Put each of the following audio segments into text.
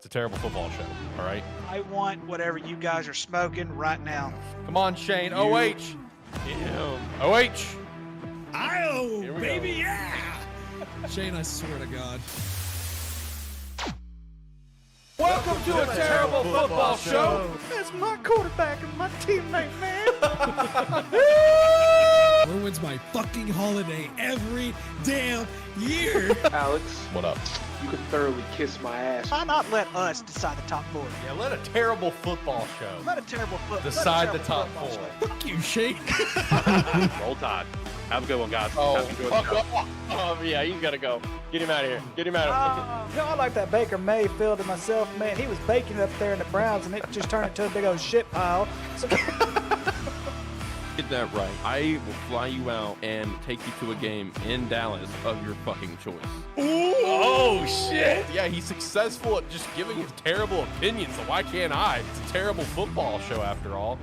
It's a terrible football show, all right? I want whatever you guys are smoking right now. Come on, Shane. OH. OH. Oh, baby, yeah! Shane, I swear to God. Welcome to a terrible football show. That's my quarterback and my teammate, man. Ruins my fucking holiday every damn year. Alex, What up? you could thoroughly kiss my ass. Why not let us decide the top four? Yeah, let a terrible football show Let a terrible decide the top football four. show. Fuck you, Shane. Roll Tide. Have a good one, guys. Oh, Have a good one. yeah, he's got to go. Get him out of here. Get him out of here. You know, I like that Baker Mayfield to myself, man. He was baking up there in the Browns, and it just turned into a big old shit pile. So, Get that right. I will fly you out and take you to a game in Dallas of your fucking choice. Oh, shit. Yeah, he's successful at just giving his terrible opinions, so why can't I? It's a terrible football show after all.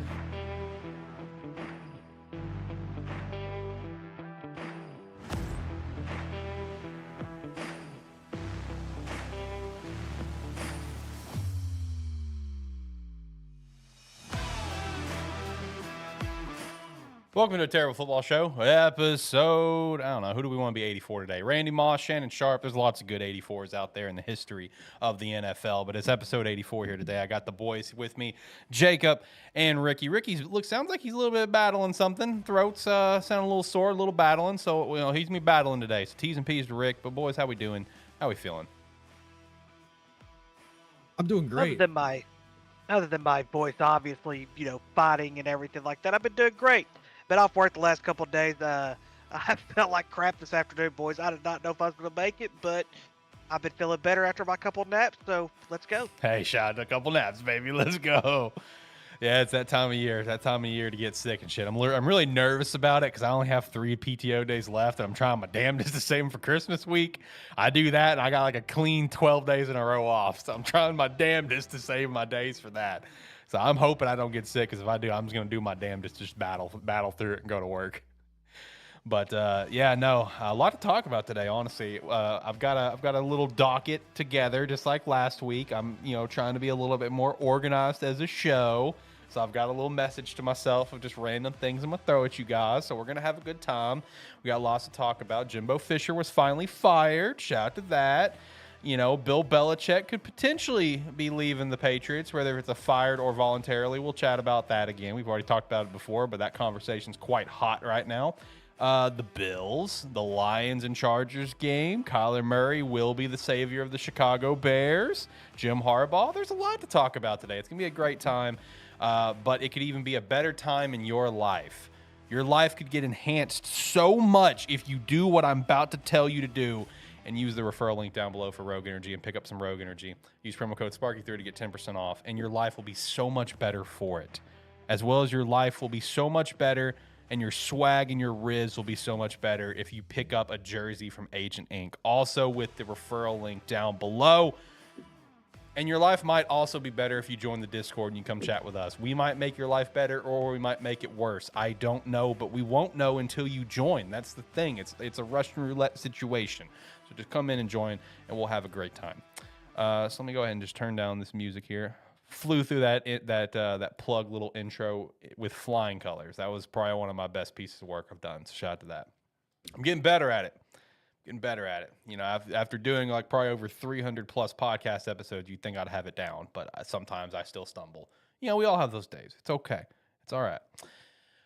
Welcome to a terrible football show, episode, I don't know, who do we want to be 84 today? Randy Moss, Shannon Sharp. There's lots of good 84s out there in the history of the NFL, but it's episode 84 here today. I got the boys with me, Jacob and Ricky. Sounds like he's a little bit battling something. Throat's sounding a little sore, a little battling, so he's gonna be battling today. So T's and P's to Rick. But boys, how we doing? How we feeling? I'm doing great. Other than my voice, obviously, fighting and everything like that, I've been doing great. Been off work the last couple of days. I felt like crap this afternoon, boys. I did not know if I was going to make it, but I've been feeling better after my couple of naps, so let's go. Hey, shot a couple naps, baby. Let's go. Yeah, it's that time of year. To get sick and shit. I'm really nervous about it because I only have 3 PTO days left, and I'm trying my damnedest to save them for Christmas week. I do that, and I got like a clean 12 days in a row off. So I'm trying my damnedest to save my days for that. So I'm hoping I don't get sick, because if I do, I'm just going to do my damnedest to just battle through it and go to work. But yeah, no, a lot to talk about today. Honestly, I've got a little docket together, just like last week. I'm trying to be a little bit more organized as a show. So I've got a little message to myself of just random things I'm gonna throw at you guys. So we're gonna have a good time. We got lots to talk about. Jimbo Fisher was finally fired. Shout out to that. Bill Belichick could potentially be leaving the Patriots, whether it's a fired or voluntarily. We'll chat about that again. We've already talked about it before, but that conversation's quite hot right now. The Bills, the Lions and Chargers game. Kyler Murray will be the savior of the Chicago Bears. Jim Harbaugh. There's a lot to talk about today. It's going to be a great time, but it could even be a better time in your life. Your life could get enhanced so much if you do what I'm about to tell you to do and use the referral link down below for Rogue Energy and pick up some Rogue Energy. Use promo code SPARKY3 to get 10% off, and your life will be so much better for it. As well as your life will be so much better, and your swag and your riz will be so much better if you pick up a jersey from Agent Inc. Also with the referral link down below. And your life might also be better if you join the Discord and you come chat with us. We might make your life better, or we might make it worse. I don't know, but we won't know until you join. That's the thing. It's a Russian roulette situation. So just come in and join, and we'll have a great time. So let me go ahead and just turn down this music here. Flew through that plug little intro with flying colors. That was probably one of my best pieces of work I've done. So shout out to that. I'm getting better at it. After doing like probably over 300 plus podcast episodes, you'd think I'd have it down, but sometimes I still stumble. We all have those days. It's okay. It's all right.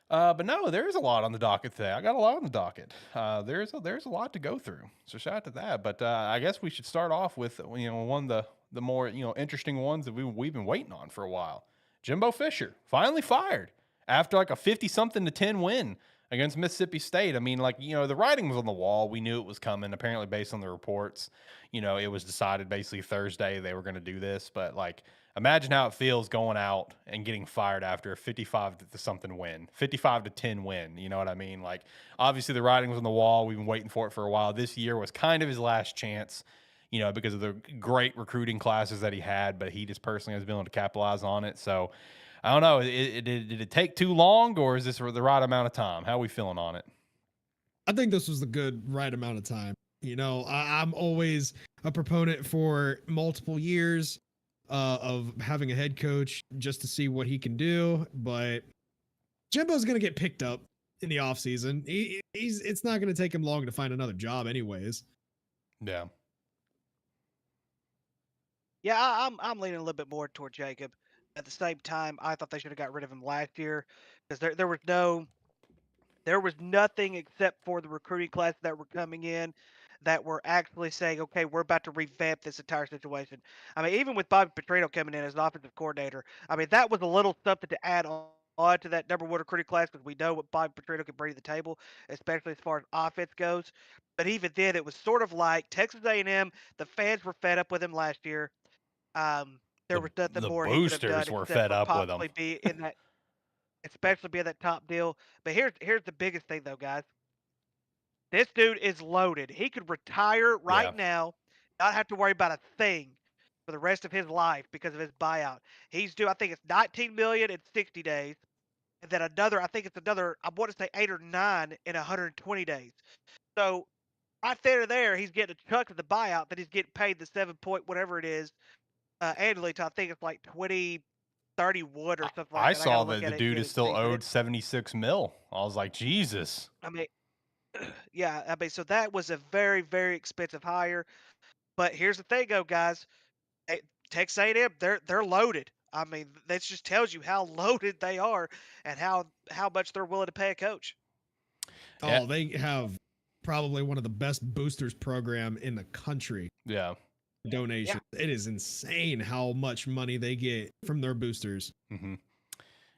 But no, there's a lot on the docket today. I got a lot on the docket. There's a lot to go through. So shout out to that. But I guess we should start off with one of the more interesting ones that we've been waiting on for a while. Jimbo Fisher finally fired after like a 50-something to 10 win against Mississippi State. I mean, the writing was on the wall. We knew it was coming. Apparently, based on the reports, it was decided basically Thursday they were going to do this. But imagine how it feels going out and getting fired after a 55-something win, 55-10 win. You know what I mean? Obviously the writing was on the wall. We've been waiting for it for a while. This year was kind of his last chance, because of the great recruiting classes that he had, but he just personally has been able to capitalize on it. So I don't know. Did it take too long, or is this the right amount of time? How are we feeling on it? I think this was the right amount of time. I'm always a proponent for multiple years. of having a head coach just to see what he can do. But Jimbo's going to get picked up in the offseason. It's not going to take him long to find another job anyways. Yeah. Yeah, I'm leaning a little bit more toward Jacob. At the same time, I thought they should have got rid of him last year because there was nothing except for the recruiting classes that were coming in that were actually saying, okay, we're about to revamp this entire situation. I mean, even with Bobby Petrino coming in as an offensive coordinator, I mean, that was a little something to add on to that number one recruiting class because we know what Bobby Petrino can bring to the table, especially as far as offense goes. But even then, it was sort of like Texas A&M. The fans were fed up with him last year. There was nothing The more he could have done boosters were except fed for up with him. possibly be in that, especially be in that top deal. But here's the biggest thing though, guys. This dude is loaded. He could retire Yeah. right now, not have to worry about a thing for the rest of his life because of his buyout. He's due, I think it's 19 million in 60 days, and then another, I think it's another, I want to say 8 or 9 in 120 days. So right there, he's getting a chunk of the buyout that he's getting paid the 7 point whatever it is annually to I think it's like 2031 or something like I that. I saw gotta look that the at it dude again is and still see, but owed 76 mil. I was like, Jesus. I mean, yeah, I mean, so that was a very, very expensive hire. But here's the thing, though, guys. Texas A&M, they're loaded. I mean, that just tells you how loaded they are and how much they're willing to pay a coach. Yeah. Oh, they have probably one of the best boosters program in the country. Yeah. Donation. It is insane how much money they get from their boosters. Mm-hmm.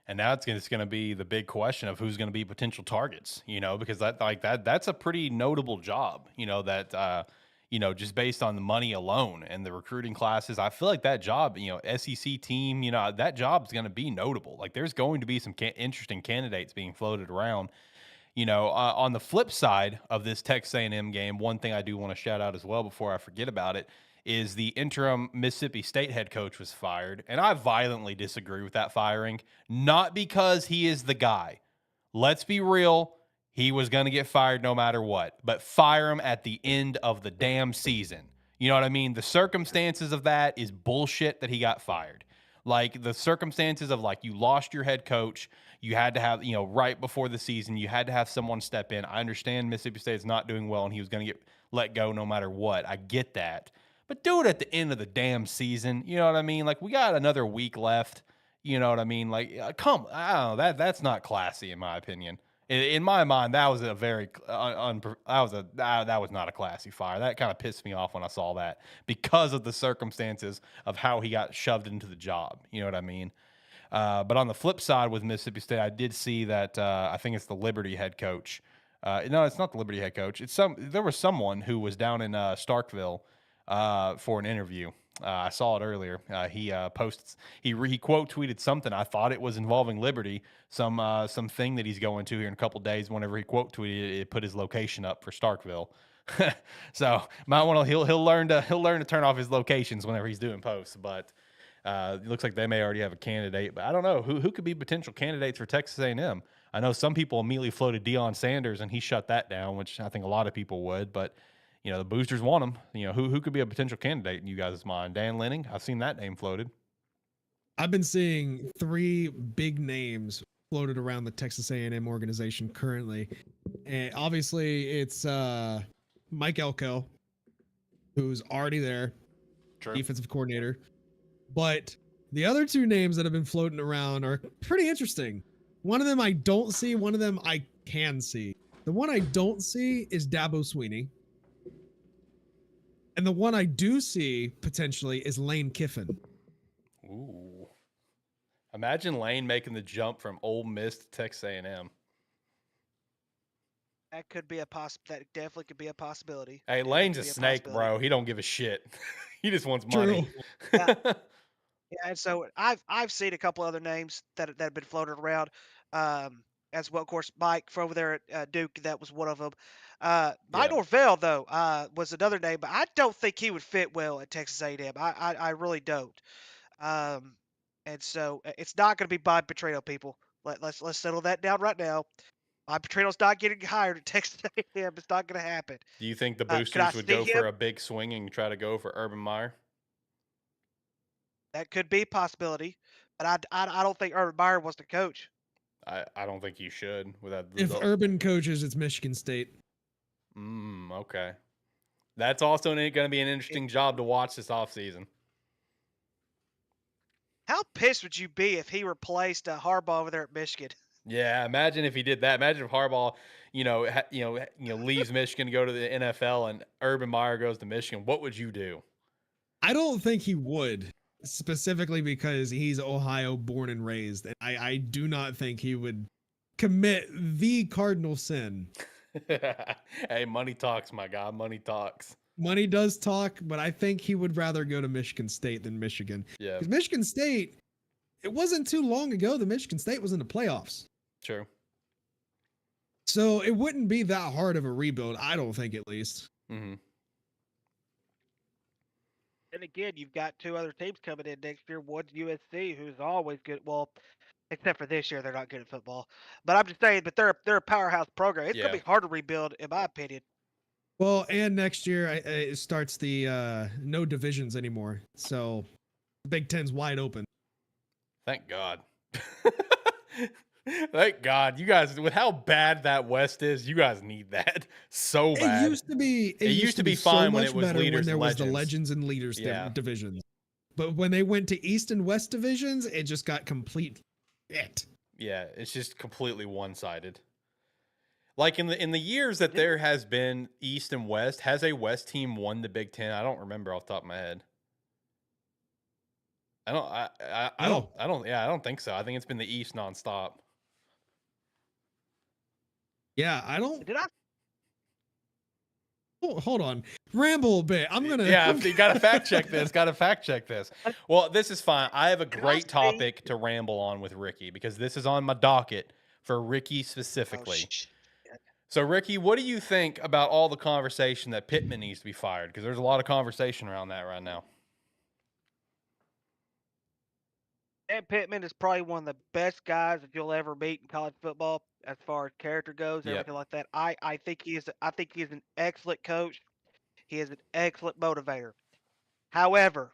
And now it's going to be the big question of who's going to be potential targets, because that's a pretty notable job, that, just based on the money alone and the recruiting classes, I feel like that job, SEC team, that job is going to be notable. Like there's going to be some interesting candidates being floated around. On the flip side of this Texas A&M game, one thing I do want to shout out as well before I forget about it is the interim Mississippi State head coach was fired. And I violently disagree with that firing, not because he is the guy. Let's be real. He was going to get fired no matter what, but fire him at the end of the damn season. You know what I mean? The circumstances of that is bullshit that he got fired. Like the circumstances of like you lost your head coach, you had to have, right before the season, you had to have someone step in. I understand Mississippi State is not doing well and he was going to get let go no matter what. I get that. But do it at the end of the damn season. You know what I mean? Like we got another week left. You know what I mean? Like I don't know, that's not classy in my opinion. In my mind, that was a very that was not a classy fire. That kind of pissed me off when I saw that because of the circumstances of how he got shoved into the job. You know what I mean? But on the flip side with Mississippi State, I did see that I think it's the Liberty head coach. No, it's not the Liberty head coach. There was someone who was down in Starkville for an interview. I saw it earlier. He quote tweeted something. I thought it was involving Liberty, some thing that he's going to here in a couple days. Whenever he quote tweeted it, put his location up for Starkville. So might want to he'll learn to turn off his locations whenever he's doing posts. But it looks like they may already have a candidate. But I don't know who could be potential candidates for Texas A&M. I know some people immediately floated Deion Sanders, and he shut that down, which I think a lot of people would. But the boosters want him. Who could be a potential candidate in you guys' mind? Dan Lenning, I've seen that name floated. I've been seeing 3 big names floated around the Texas A&M organization currently. And obviously, it's Mike Elko, who's already there, defensive coordinator. But the other 2 names that have been floating around are pretty interesting. One of them I don't see, one of them I can see. The one I don't see is Dabo Swinney. And the one I do see potentially is Lane Kiffin. Ooh. Imagine Lane making the jump from Ole Miss to Texas A&M. That could be that definitely could be a possibility. Hey, Lane's a snake, bro. He don't give a shit. He just wants money. Yeah. Yeah, and so I've seen a couple other names that have been floated around, as well. Of course, Mike from over there at Duke, that was one of them. Mike Norvell, though, was another name, but I don't think he would fit well at Texas A&M. I really don't. And so it's not going to be Bob Petrino, people. Let's settle that down right now. Bob Petrino's not getting hired at Texas A&M. It's not going to happen. Do you think the boosters would go for a big swing and try to go for Urban Meyer? That could be a possibility, but I don't think Urban Meyer wants to coach. I don't think you should without If Urban coaches, it's Michigan State. Okay. That's also going to be an interesting job to watch this offseason. How pissed would you be if he replaced Harbaugh over there at Michigan? Yeah, imagine if he did that. Imagine if Harbaugh, leaves Michigan to go to the NFL and Urban Meyer goes to Michigan. What would you do? I don't think he would, specifically because he's Ohio born and raised. And I do not think he would commit the cardinal sin. Hey, money talks, my guy. Money talks. Money does talk, but I think he would rather go to Michigan State than Michigan. Yeah, Because Michigan State, it wasn't too long ago that Michigan State was in the playoffs. true. So it wouldn't be that hard of a rebuild, I don't think, at least. Mm-hmm. And again, you've got two other teams coming in next year. One's USC, who's always good. Well, except for this year, they're not good at football. But I'm just saying, but they're a powerhouse program. It's Yeah. gonna be hard to rebuild, in my opinion. Well, and next year it starts the no divisions anymore. So Big Ten's wide open. Thank God. Thank God. You guys, with how bad that West is, you guys need that so bad. It used to be. It used to be fine so when much it was better leaders when there and was the legends. legends and leaders Yeah. divisions. But when they went to East and West divisions, it just got complete shit. Yeah, it's just completely one-sided. Like in the years that there has been East and West, has a West team won the Big Ten? I don't remember off the top of my head. I don't think so. I think it's been the East nonstop. Yeah, I don't. Did I? Oh, hold on, ramble a bit. I'm gonna. Yeah, you got to fact check this. Got to fact check this. Well, this is fine. I have a Can I great say- topic to ramble on with Ricky because this is on my docket for Ricky specifically. Oh, So, Ricky, what do you think about all the conversation that Pittman needs to be fired? Because there's a lot of conversation around that right now. Dan Pittman is probably one of the best guys that you'll ever meet in college football, as far as character goes, Yep. everything like that. I think he is. I think he is an excellent coach. He is an excellent motivator. However,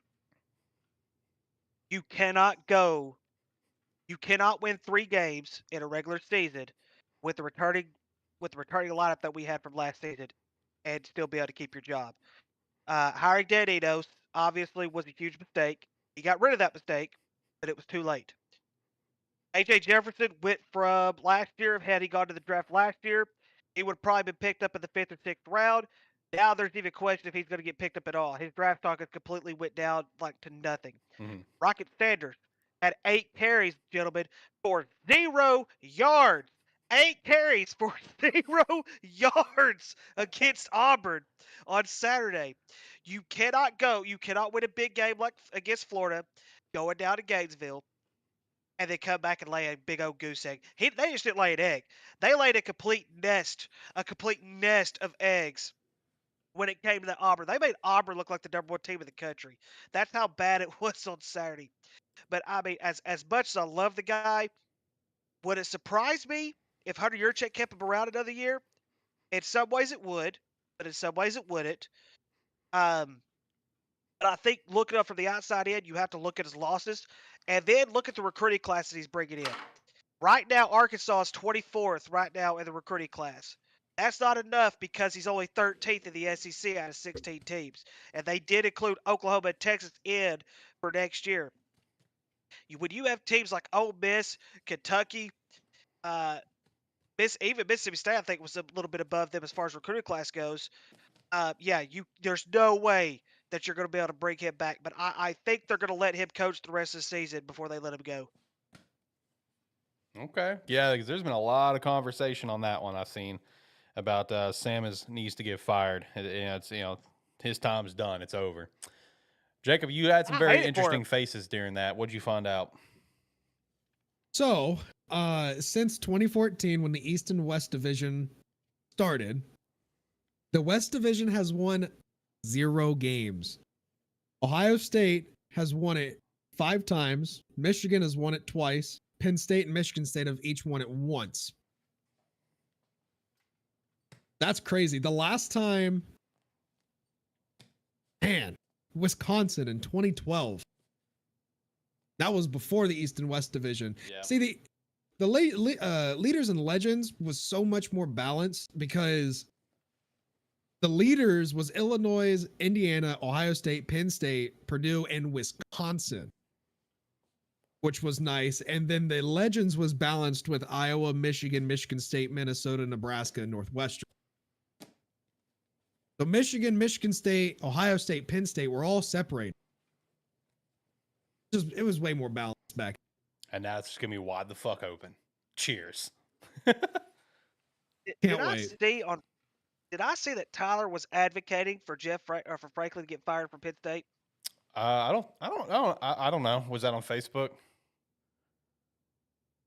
you cannot win 3 games in a regular season with the returning lineup that we had from last season, and still be able to keep your job. Hiring Dan Enos obviously was a huge mistake. He got rid of that mistake, but it was too late. AJ Jefferson went from last year. Had he gone to the draft last year, he would have probably been picked up in the 5th or 6th round. Now there's even a question if he's going to get picked up at all. His draft stock has completely went down like to nothing. Mhm. Rocket Sanders had 8 carries, gentlemen, for 0 yards. 8 carries for 0 yards against Auburn on Saturday. You cannot win a big game like against Florida, going down to Gainesville, and then come back and lay a big old goose egg. They just didn't lay an egg. They laid a complete nest of eggs when it came to that Auburn. They made Auburn look like the #1 team in the country. That's how bad it was on Saturday. But I mean, as much as I love the guy, would it surprise me if Hunter Yurchek kept him around another year? In some ways it would, but in some ways it wouldn't. But I think looking up from the outside in, you have to look at his losses and then look at the recruiting class that he's bringing in. Right now, Arkansas is 24th right now in the recruiting class. That's not enough because he's only 13th in the SEC out of 16 teams. And they did include Oklahoma and Texas in for next year. When you have teams like Ole Miss, Kentucky, even Mississippi State, I think, was a little bit above them as far as recruiting class goes. There's no way that you're going to be able to bring him back. But I think they're going to let him coach the rest of the season before they let him go. Okay. Yeah, because there's been a lot of conversation on that one I've seen about Sam needs to get fired. It's his time's done. It's over. Jacob, you had some I very hate it for interesting him. faces during that. What'd you find out? So, since 2014, when the East and West Division started, the West Division has won 0 games. Ohio State has won it 5 times. Michigan has won it twice. Penn State and Michigan State have each won it once. That's crazy. The last time, Wisconsin in 2012. That was before the East and West division. Yeah. See, the leaders and legends was so much more balanced because the leaders was Illinois, Indiana, Ohio State, Penn State, Purdue, and Wisconsin, which was nice. And then the legends was balanced with Iowa, Michigan, Michigan State, Minnesota, Nebraska, and Northwestern. So Michigan, Michigan State, Ohio State, Penn State were all separated. It was way more balanced back. And now it's just gonna be wide the fuck open. Cheers. Did I see that Tyler was advocating for or for Franklin to get fired from Penn State? I don't know. Was that on Facebook?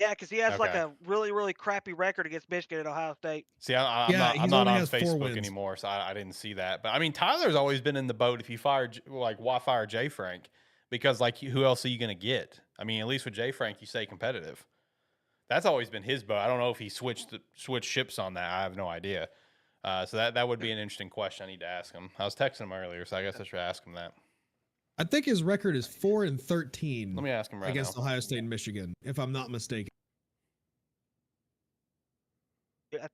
Yeah, because he has like Okay. a really, really crappy record against Michigan and Ohio State. See, I'm Yeah, not, he's I'm not only on has 4 Facebook wins. anymore, so I didn't see that. But I mean, Tyler's always been in the boat. If you fire, like, why fire Jay Frank? Because like, who else are you gonna get? I mean, at least with Jay Frank, you stay competitive. That's always been his boat. I don't know if he switched ships on that. I have no idea. So that would be an interesting question. I need to ask him. I was texting him earlier, so I guess I should ask him that. I think his record is 4-13 Let me ask him right against now. Ohio State and Michigan, if I'm not mistaken.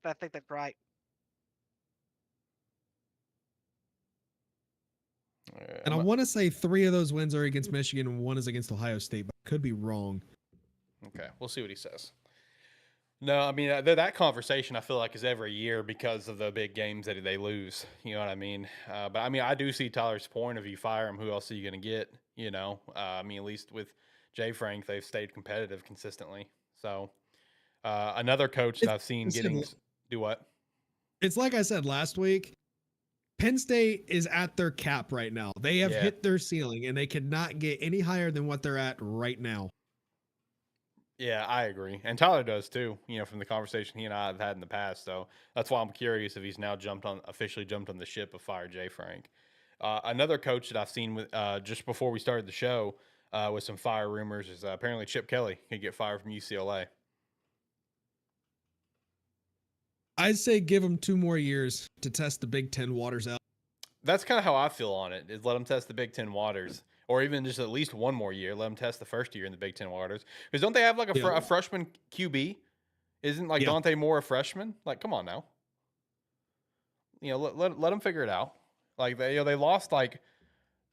I think that's right. And I want to say 3 of those wins are against Michigan and 1 is against Ohio State, but I could be wrong. Okay, we'll see what he says. No, I mean, that conversation I feel like is every year because of the big games that they lose. You know what I mean? But I mean, I do see Tyler's point of you fire him, who else are you going to get? You know, I mean, at least with Jay Frank, they've stayed competitive consistently. So another coach that I've seen getting do what? It's like I said last week. Penn State is at their cap right now. They have hit their ceiling and they cannot get any higher than what they're at right now. Yeah, I agree. And Tyler does too, you know, from the conversation he and I have had in the past. So that's why I'm curious if he's now officially jumped on the ship of fire Jay Frank. Another coach that I've seen with just before we started the show with some fire rumors is apparently Chip Kelly could get fired from UCLA. I'd say give him 2 more years to test the Big Ten waters out. That's kind of how I feel on it, is let him test the Big Ten waters. Or even just at least 1 more year. Let them test the first year in the Big Ten waters. Because don't they have like a freshman QB? Isn't like Dante Moore a freshman? Like, come on now. You know, let them figure it out. Like they lost like,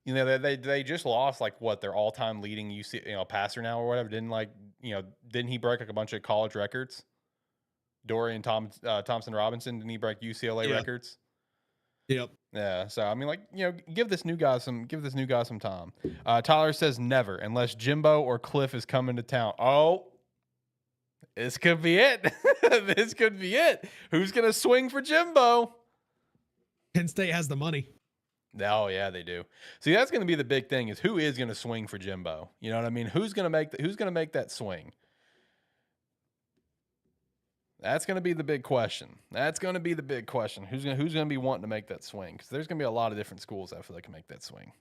you know, they just lost like what, their all-time leading passer now or whatever. Didn't he break like a bunch of college records? Dorian Thompson Robinson, didn't he break UCLA records? Yep. Yeah, so I mean, like, you know, give this new guy some time. Tyler says never unless Jimbo or Cliff is coming to town. Oh, this could be it. This could be it. Who's gonna swing for Jimbo? Penn State has the money. Oh yeah, they do. See, that's gonna be the big thing: is who is gonna swing for Jimbo? You know what I mean? Who's gonna make that swing? That's going to be the big question. Who's going to be wanting to make that swing? Because there's going to be a lot of different schools I feel like can make that swing.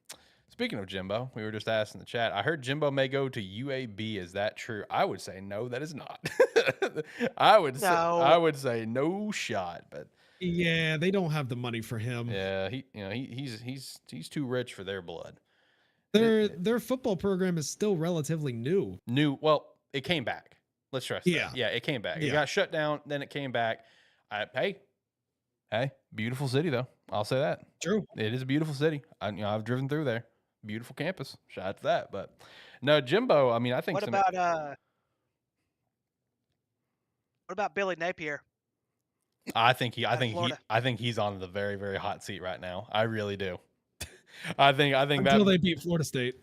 Speaking of Jimbo, we were just asked in the chat. I heard Jimbo may go to UAB. Is that true? I would say no. That is not. I would say no shot. But yeah, they don't have the money for him. Yeah, he's too rich for their blood. Their football program is still relatively new. Well, it came back. Let's stress that. Yeah, it came back. Yeah. It got shut down, then it came back. Hey, beautiful city though. I'll say that. True. It is a beautiful city. I've driven through there. Beautiful campus. Shout out to that. But no, Jimbo. I mean, I think. What about Billy Napier? I think he's on the very, very hot seat right now. I really do. I think until they beat Florida State.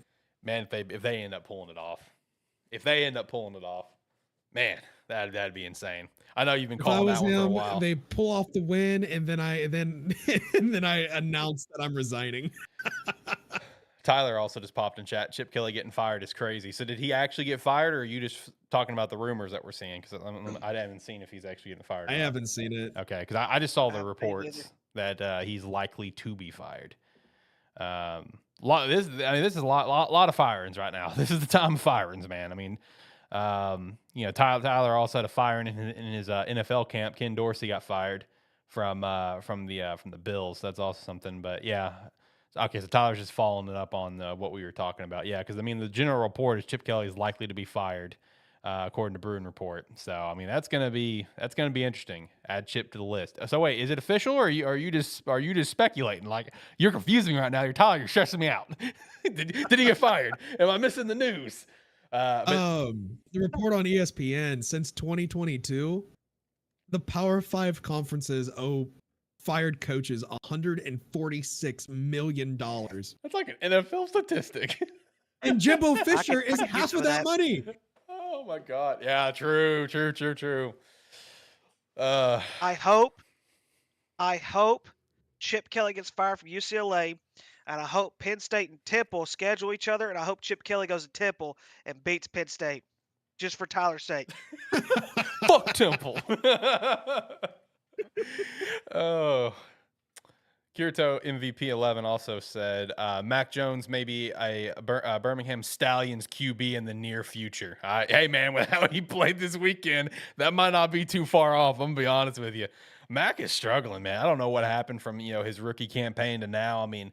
Man, if they end up pulling it off, man, that'd be insane. I know you've been calling that one for a while. They pull off the win, and then I announce that I'm resigning. Tyler also just popped in chat. Chip Kelly getting fired is crazy. So did he actually get fired, or are you just talking about the rumors that we're seeing? Because I haven't seen if he's actually getting fired. I haven't seen it. Okay, because I just saw the reports that he's likely to be fired. This is a lot of firings right now. This is the time of firings, man. I mean, Tyler also had a firing in his NFL camp. Ken Dorsey got fired from the Bills. That's also something. But yeah, Okay, so Tyler's just following it up on what we were talking about. Yeah, because I mean, the general report is Chip Kelly is likely to be fired, according to Bruin Report. So I mean, that's gonna be interesting. Add Chip to the list. So wait, is it official, or are you just speculating? Like, you're confusing me right now. You're Tyler. You're stressing me out. did he get fired? Am I missing the news? The report on ESPN, since 2022, the Power 5 conferences owe fired coaches $146 million. That's like an NFL statistic. And Jimbo Fisher I is can half get of to that that. money. Oh my God. Yeah, true. I hope Chip Kelly gets fired from UCLA, and I hope Penn State and Temple schedule each other, and I hope Chip Kelly goes to Temple and beats Penn State, just for Tyler's sake. Fuck Temple. Oh. Kirito MVP 11 also said Mac Jones may be a Birmingham Stallions QB in the near future. Hey, man, with how he played this weekend, that might not be too far off. I'm going to be honest with you. Mac is struggling, man. I don't know what happened from his rookie campaign to now. I mean,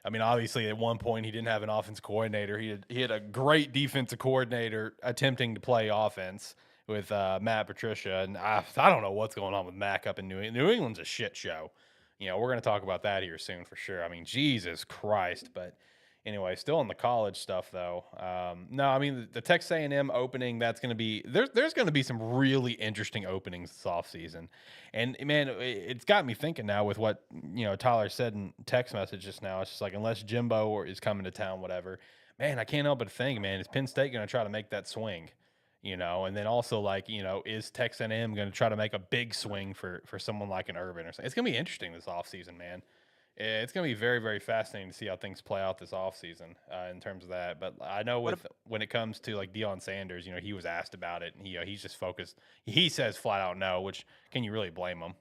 obviously at one point he didn't have an offense coordinator. He had a great defensive coordinator attempting to play offense with Matt Patricia, and I don't know what's going on with Mac up in New England. New England's a shit show. We're going to talk about that here soon for sure. I mean, Jesus Christ. But anyway, still in the college stuff though. No, I mean the Texas A&M opening, that's going to be there's going to be some really interesting openings this offseason. And man, it's got me thinking now with what Tyler said in text message just now. It's just like, unless Jimbo is coming to town, whatever. Man, I can't help but think, man, is Penn State going to try to make that swing? And then also like, is Texas A&M going to try to make a big swing for someone like an Urban or something? It's going to be interesting this offseason, man. It's going to be very, very fascinating to see how things play out this offseason in terms of that. But I know when it comes to like Deion Sanders, he was asked about it, and he's just focused. He says flat out no, which can you really blame him?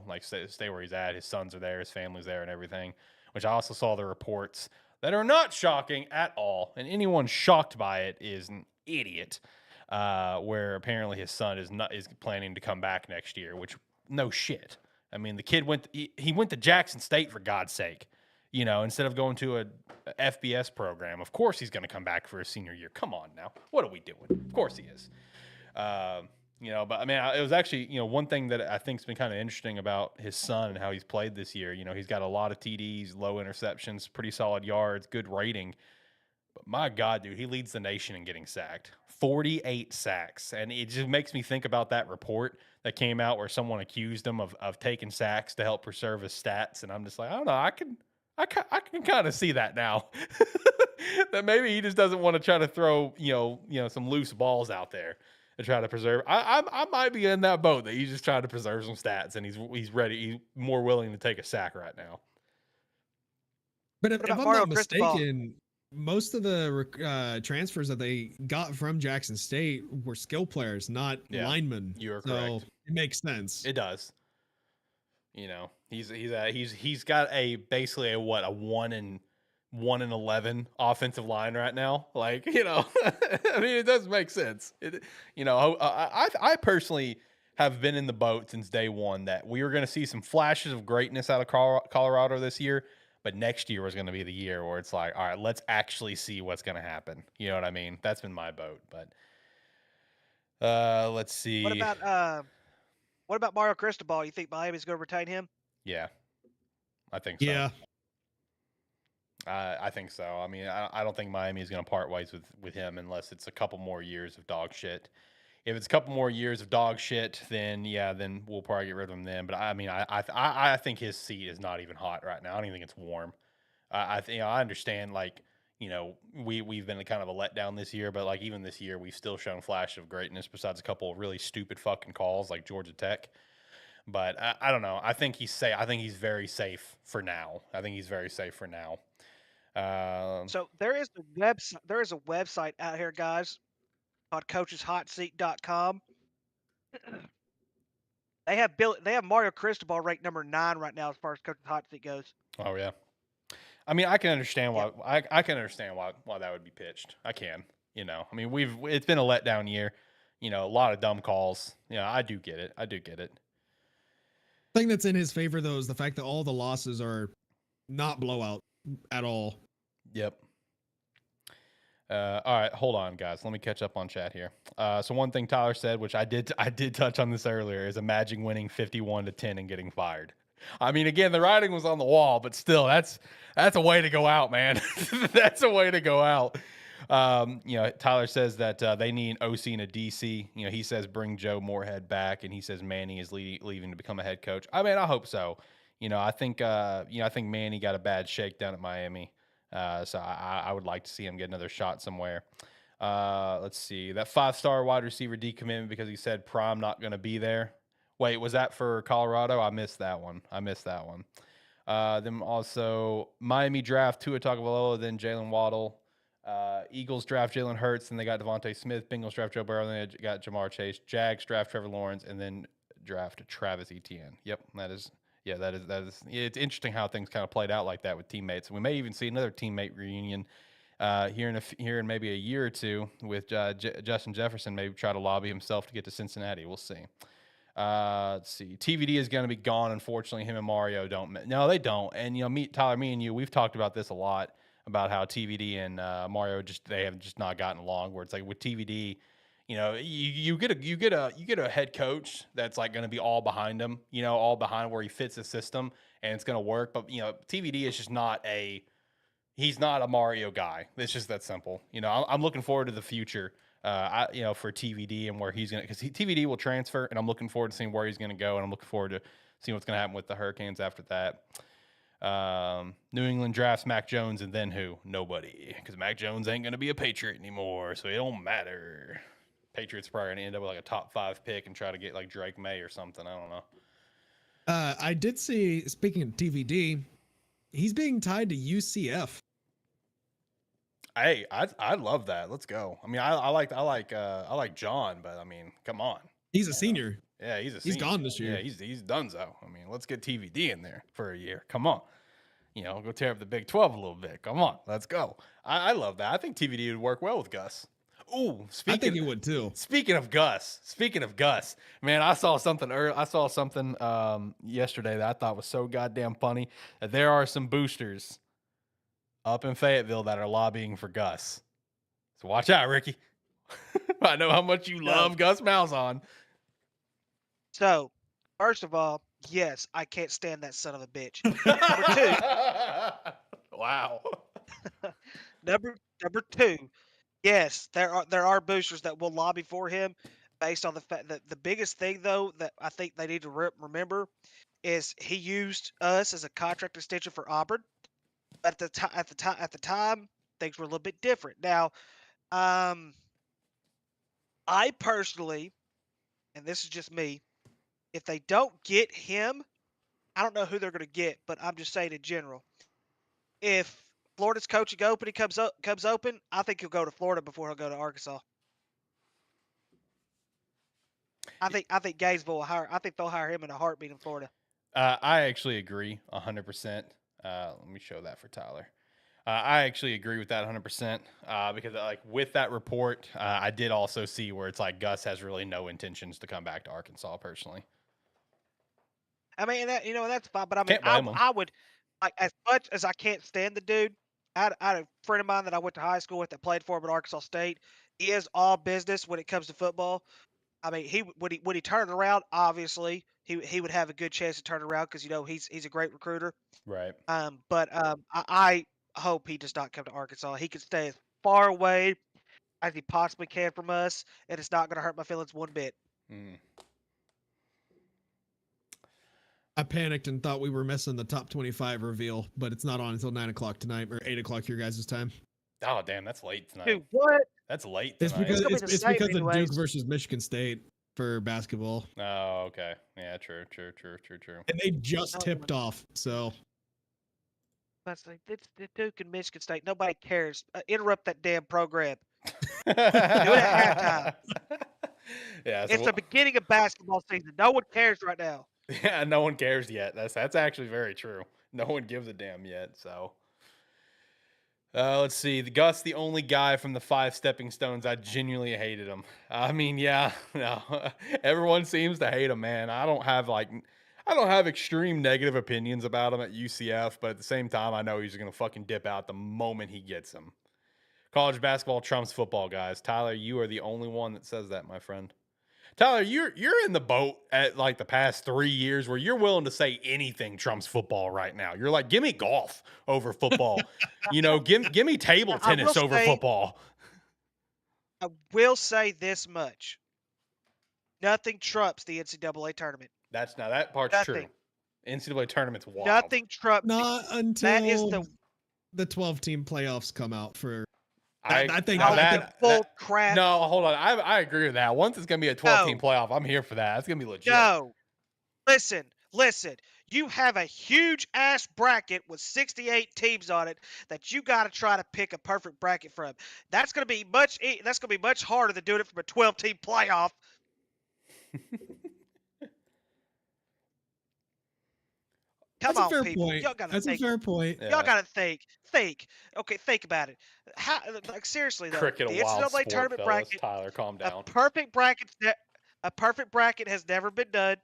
Like stay where he's at. His sons are there, his family's there, and everything. Which I also saw the reports that are not shocking at all, and anyone shocked by it is an idiot. Where apparently his son is planning to come back next year, which no shit. I mean, the kid went to Jackson State, for God's sake, instead of going to a FBS program. Of course he's going to come back for his senior year. Come on now. What are we doing? Of course he is. But I mean, it was actually, one thing that I think's been kind of interesting about his son and how he's played this year. He's got a lot of TDs, low interceptions, pretty solid yards, good rating. But my God, dude, he leads the nation in getting sacked. 48 sacks. And it just makes me think about that report that came out where someone accused him of taking sacks to help preserve his stats. And I'm just like, I don't know. I can kind of see that now. That maybe he just doesn't want to try to throw, some loose balls out there to try to preserve. I might be in that boat that he's just trying to preserve some stats, and he's ready. He's more willing to take a sack right now. But if I'm Mario not mistaken, most of the transfers that they got from Jackson State were skill players, not linemen. You are correct. It makes sense. It does. He's got basically a 1 in 11 offensive line right now. Like, I mean, it does make sense. I personally have been in the boat since day one that we were going to see some flashes of greatness out of Colorado this year. But next year was going to be the year where it's like, all right, let's actually see what's going to happen. You know what I mean? That's been my boat. But let's see. What about Mario Cristobal? You think Miami's going to retain him? Yeah, I think so. Yeah, I think so. I mean, I don't think Miami is going to part ways with him unless it's a couple more years of dog shit. If it's a couple more years of dog shit, then we'll probably get rid of him then. But I mean, I think his seat is not even hot right now. I don't even think it's warm. I understand, like, we've been kind of a letdown this year, but like even this year, we've still shown flashes of greatness besides a couple of really stupid fucking calls like Georgia Tech. But I don't know. I think he's safe. I think he's very safe for now. So there is a website out here, guys, called coacheshotseat.com. They have Mario Cristobal ranked number 9 right now as far as Coach's Hot Seat goes. Oh yeah. I mean, I can understand why I can understand why that would be pitched. I can. I mean, it's been a letdown year. A lot of dumb calls. I do get it. The thing that's in his favor though is the fact that all the losses are not blowout. at all. Yep. All right, hold on, guys. Let me catch up on chat here. So one thing Tyler said, which I did touch on this earlier, is imagine winning 51-10 and getting fired. I mean, again, the writing was on the wall, but still, that's a way to go out, man. That's a way to go out. Tyler says that they need an OC and a DC. He says bring Joe Moorhead back, and he says Manny is leaving to become a head coach. I mean, I hope so. I think Manny got a bad shake down at Miami. So I would like to see him get another shot somewhere. Let's see. That 5-star wide receiver decommitment because he said Prime not going to be there. Wait, was that for Colorado? I missed that one. Then also Miami draft Tua Tagovailoa, then Jalen Waddle. Eagles draft Jalen Hurts, then they got Devontae Smith. Bengals draft Joe Burrow, then they got Jamar Chase. Jags draft Trevor Lawrence, and then draft Travis Etienne. Yep, that is. It's interesting how things kind of played out like that with teammates. And we may even see another teammate reunion here in maybe a year or two with Justin Jefferson. Maybe try to lobby himself to get to Cincinnati. We'll see. Let's see. TVD is going to be gone. Unfortunately, him and Mario don't. No, they don't. And Tyler, me and you, we've talked about this a lot about how TVD and Mario they have just not gotten along. Where it's like with TVD. You get a head coach that's like going to be all behind him, all behind where he fits the system and it's going to work. But TVD is just he's not a Mario guy. It's just that simple. I'm looking forward to the future, for TVD and where he's going to, because TVD will transfer, and I'm looking forward to seeing where he's going to go, and I'm looking forward to seeing what's going to happen with the Hurricanes after that. New England drafts Mac Jones, and then who? Nobody, because Mac Jones ain't going to be a Patriot anymore, so it don't matter. Patriots probably going to end up with like a top 5 pick and try to get like Drake May or something. I don't know. I did see, speaking of TVD, he's being tied to UCF. Hey, I love that. Let's go. I mean, I like John, but I mean, come on. He's a senior. Yeah, he's a He's senior. gone this year. Yeah, he's done so. I mean, let's get TVD in there for a year. Come on. Go tear up the Big 12 a little bit. Come on, let's go. I love that. I think TVD would work well with Gus. Ooh, I think he would too. Speaking of Gus, man, I saw something yesterday that I thought was so goddamn funny. That there are some boosters up in Fayetteville that are lobbying for Gus. So watch out, Ricky. I know how much you love Gus Malzahn. So, first of all, yes, I can't stand that son of a bitch. Number 2. Wow. Number 2. Yes, there are boosters that will lobby for him based on the fact that the biggest thing, though, that I think they need to remember is he used us as a contract extension for Auburn. At the time, things were a little bit different. Now, I personally, and this is just me, if they don't get him, I don't know who they're going to get, but I'm just saying in general. If Florida's coaching opening comes open, I think he'll go to Florida before he'll go to Arkansas. I think Gainesville will hire. I think they'll hire him in a heartbeat in Florida. I actually agree 100%. Let me show that for Tyler. I actually agree with that 100% because like with that report, I did also see where it's like Gus has really no intentions to come back to Arkansas personally. I mean, that's fine, but I mean, I would, like, as much as I can't stand the dude, I had a friend of mine that I went to high school with that played for him at Arkansas State. He is all business when it comes to football. I mean, would he turn it around? Obviously, he would have a good chance to turn it around because he's a great recruiter. Right. But I hope he does not come to Arkansas. He can stay as far away as he possibly can from us, and it's not going to hurt my feelings one bit. Mm. I panicked and thought we were missing the top 25 reveal, but it's not on until 9 o'clock tonight or 8 o'clock your guys' time. Oh, damn, that's late tonight. Dude, what? That's late It's tonight. because it's because anyways. of Duke versus Michigan State for basketball. Oh, okay. Yeah, true. And they just tipped off, so. That's like it's the Duke and Michigan State. Nobody cares. Interrupt that damn program. Do it at halftime. Yeah, It's the beginning of basketball season. No one cares right now. Yeah, no one cares yet. That's actually very true. No one gives a damn yet. So, let's see. Gus, the only guy from the 5 stepping stones, I genuinely hated him. I mean, yeah, no, everyone seems to hate him, man. I I don't have extreme negative opinions about him at UCF, but at the same time, I know he's going to fucking dip out the moment he gets him. College basketball trumps football, guys. Tyler, you are the only one that says that, my friend. Tyler, you're in the boat at like the past 3 years where you're willing to say anything trumps football right now. You're like, give me golf over football. Give me table tennis over football. I will say this much. Nothing trumps the NCAA tournament. That part's Nothing. true. NCAA tournament's wild. Nothing trumps. Not until That is the 12-team playoffs come out for. I think full crap. No, hold on. I agree with that. Once it's gonna be a 12-team playoff, I'm here for that. It's gonna be legit. No, listen. You have a huge ass bracket with 68 teams on it that you got to try to pick a perfect bracket from. That's gonna be much. That's gonna be much harder than doing it from a 12-team playoff. Come That's on, a fair people. point. Y'all gotta That's think. a fair point. Y'all gotta think. Okay, think about it. How, like seriously though, Cricket, the a wild NCAA sport, tournament fellas. bracket, Tyler, calm down. a perfect bracket has never been done.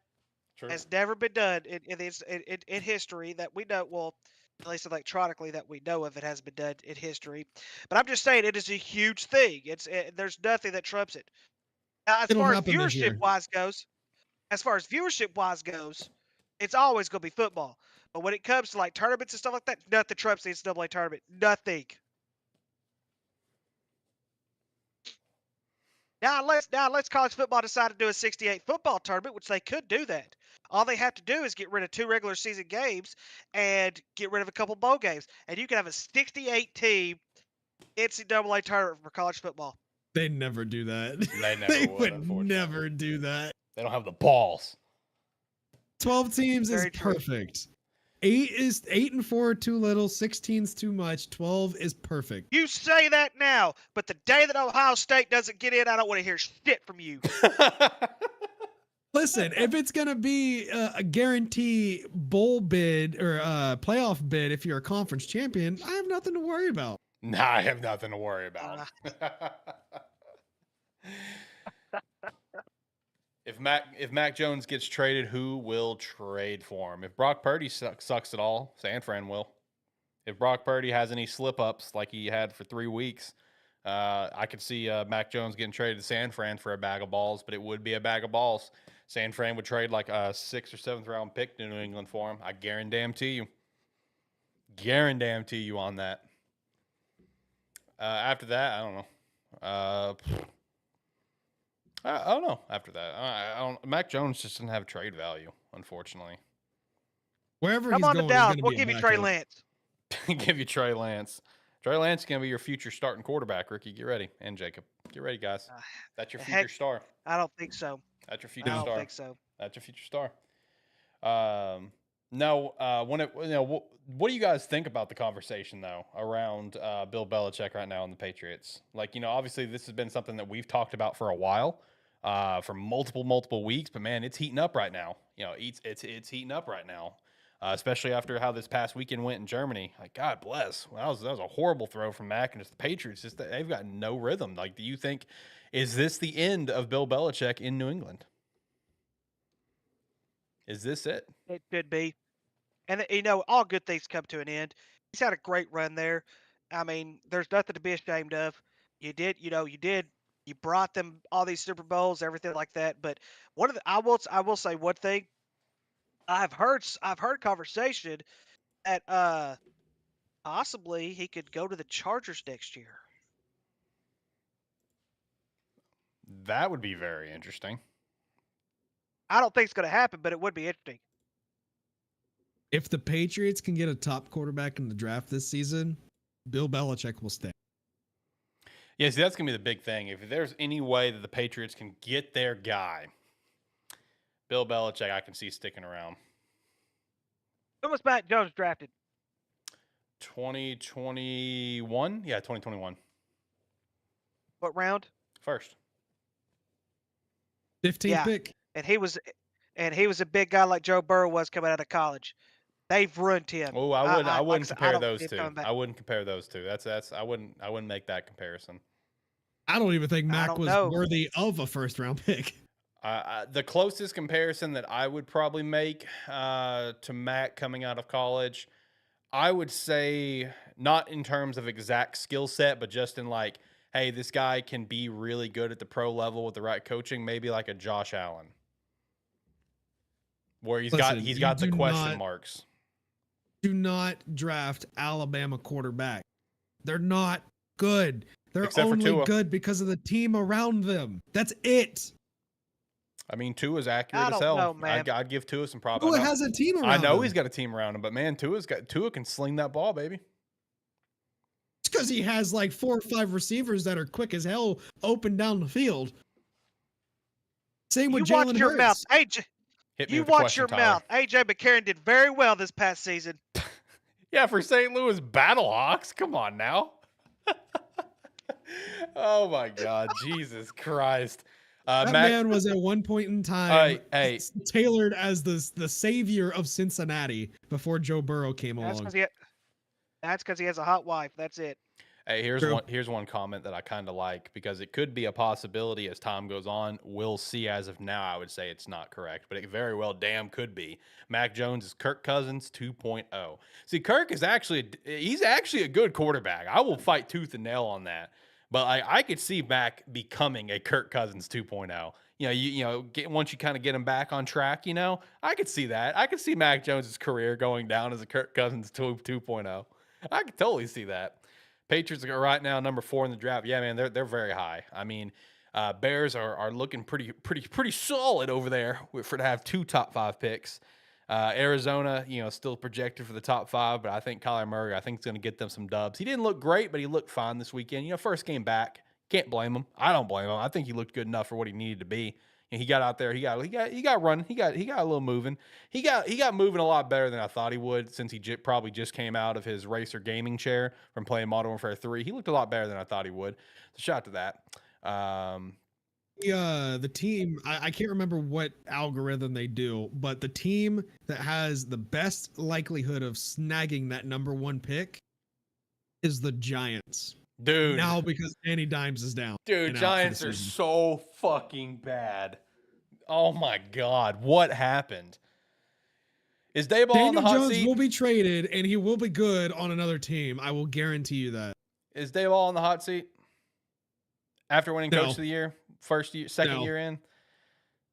True. Has never been done in history that we know. Well, at least electronically that we know of, it has been done in history. But I'm just saying, it is a huge thing. There's nothing that trumps it. Now, as It'll far as happen this year. viewership wise goes, it's always going to be football. But when it comes to like tournaments and stuff like that, nothing trumps the NCAA tournament. Nothing. Now, unless college football decide to do a 68 football tournament, which they could do that. All they have to do is get rid of 2 regular season games and get rid of a couple bowl games, and you can have a 68 team NCAA tournament for college football. They never do that. They never would, would unfortunately. never do that. They don't have the balls. 12 teams Very is true. perfect. 8 and 4 too little. 16's too much. 12 is perfect. You say that now, but the day that Ohio State doesn't get in, I don't want to hear shit from you. Listen, if it's gonna be a guarantee bowl bid or playoff bid, if you're a conference champion, I have nothing to worry about. Nah, I have nothing to worry about. If Mac Jones gets traded, who will trade for him? If Brock Purdy sucks at all, San Fran will. If Brock Purdy has any slip-ups like he had for 3 weeks, I could see Mac Jones getting traded to San Fran for a bag of balls, but it would be a bag of balls. San Fran would trade like a 6th or 7th round pick to New England for him. I guarantee you. Guarantee you on that. After that, I don't know. I don't know. After that, I don't. Mac Jones just doesn't have trade value, unfortunately. Wherever Come he's on going, to Dallas. he's We'll gonna give be you a Trey backup. Lance. Give you Trey Lance. Trey Lance is going to be your future starting quarterback, Ricky. Get ready. And Jacob. Get ready, guys. That's your future Heck, star. I don't think so. That's your future I star. don't think so. That's your future star. What do you guys think about the conversation though around Bill Belichick right now and the Patriots? Like, obviously this has been something that we've talked about for a while, for multiple weeks, but man, it's heating up right now. It's heating up right now, especially after how this past weekend went in Germany. Like, God bless. Well, that was a horrible throw from Mac, and it's the Patriots. Just that they've got no rhythm. Like, do you think is this the end of Bill Belichick in New England? Is this it? It could be. And all good things come to an end. He's had a great run there. I mean, there's nothing to be ashamed of. You brought them all these Super Bowls, everything like that. But I will say one thing. I've heard conversation that possibly he could go to the Chargers next year. That would be very interesting. I don't think it's going to happen, but it would be interesting. If the Patriots can get a top quarterback in the draft this season, Bill Belichick will stay. Yeah, see, that's going to be the big thing. If there's any way that the Patriots can get their guy, Bill Belichick, I can see sticking around. When was Mac Jones drafted? 2021? Yeah, 2021. What round? First. 15th pick. And he was a big guy like Joe Burrow was coming out of college. They've ruined him. Oh, I wouldn't compare those see him two. coming back. I wouldn't compare those two. I wouldn't make that comparison. I don't even think Mac don't was know. worthy of a first round pick. The closest comparison that I would probably make to Mac coming out of college, I would say not in terms of exact skill set, but just in like, hey, this guy can be really good at the pro level with the right coaching, maybe like a Josh Allen, where he's got the question marks. Do not draft Alabama quarterback. They're not good. They're Except for only Tua. good because of the team around them. That's it. I mean, Tua's accurate I as don't hell. know, man. I'd give Tua some props. Tua has a team around I know him. he's got a team around him, but man, Tua can sling that ball, baby. It's because he has like 4 or 5 receivers that are quick as hell open down the field. Same with You watch Jalen your mouth, Hurts. AJ. Hit me You with the watch question, your Tyler. mouth. AJ McCarron did very well this past season. Yeah, for St. Louis Battlehawks. Come on now. Oh my God, Jesus Christ! That man was at one point in time Hey. tailored as the savior of Cincinnati before Joe Burrow came That's along. because he has a hot wife. That's it. Hey, here's True. one comment that I kind of like because it could be a possibility as time goes on. We'll see. As of now, I would say it's not correct, but it very well damn could be. Mac Jones is Kirk Cousins 2.0. See, Kirk is he's actually a good quarterback. I will fight tooth and nail on that. But I could see Mac becoming a Kirk Cousins 2.0. Once you kind of get him back on track, I could see that. I could see Mac Jones's career going down as a Kirk Cousins 2.0. I could totally see that. Patriots are right now number 4 in the draft. Yeah, man, they're very high. I mean, Bears are looking pretty solid over there to have 2 top 5 picks. Arizona, still projected for the top 5, but I think Kyler Murray, is going to get them some dubs. He didn't look great, but he looked fine this weekend. First game back, can't blame him. I don't blame him. I think he looked good enough for what he needed to be. And he got out there. He got running. He got a little moving. He got moving a lot better than I thought he would since he probably just came out of his racer gaming chair from playing Modern Warfare 3. He looked a lot better than I thought he would. So shout out to that. The team, I can't remember what algorithm they do, but the team that has the best likelihood of snagging that number 1 pick is the Giants. Dude. Now because Danny Dimes is down. Dude, Giants are so fucking bad. Oh my God. What happened? Is Dayball on the hot Daniel Jones seat? will be traded and he will be good on another team. I will guarantee you that. Is Dayball on the hot seat? After winning No. Coach of the Year? Second year in?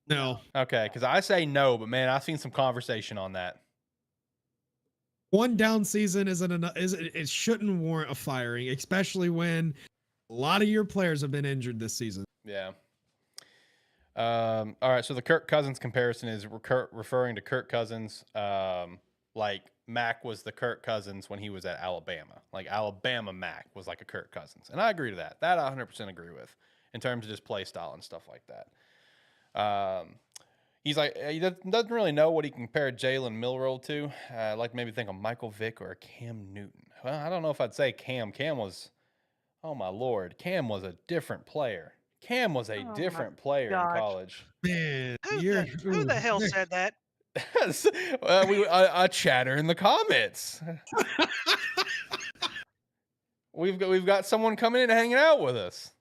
No. Okay, because I say no, but man, I've seen some conversation on that. One down season isn't enough. It shouldn't warrant a firing, especially when a lot of your players have been injured this season. Yeah. All right, so the Kirk Cousins comparison is referring to Kirk Cousins like Mac was the Kirk Cousins when he was at Alabama. Like Alabama Mac was like a Kirk Cousins. And I agree to that. That I 100% agree with in terms of just play style and stuff like that. He's like, he doesn't really know what he can compare Jalen Milroe to. I'd like maybe think of Michael Vick or Cam Newton. Well, I don't know if I'd say Cam. Cam was, oh my Lord, Cam was a different player. Cam was a different player in college. Man, Who the hell said that? A chatter in the comments. We've got someone coming in and hanging out with us.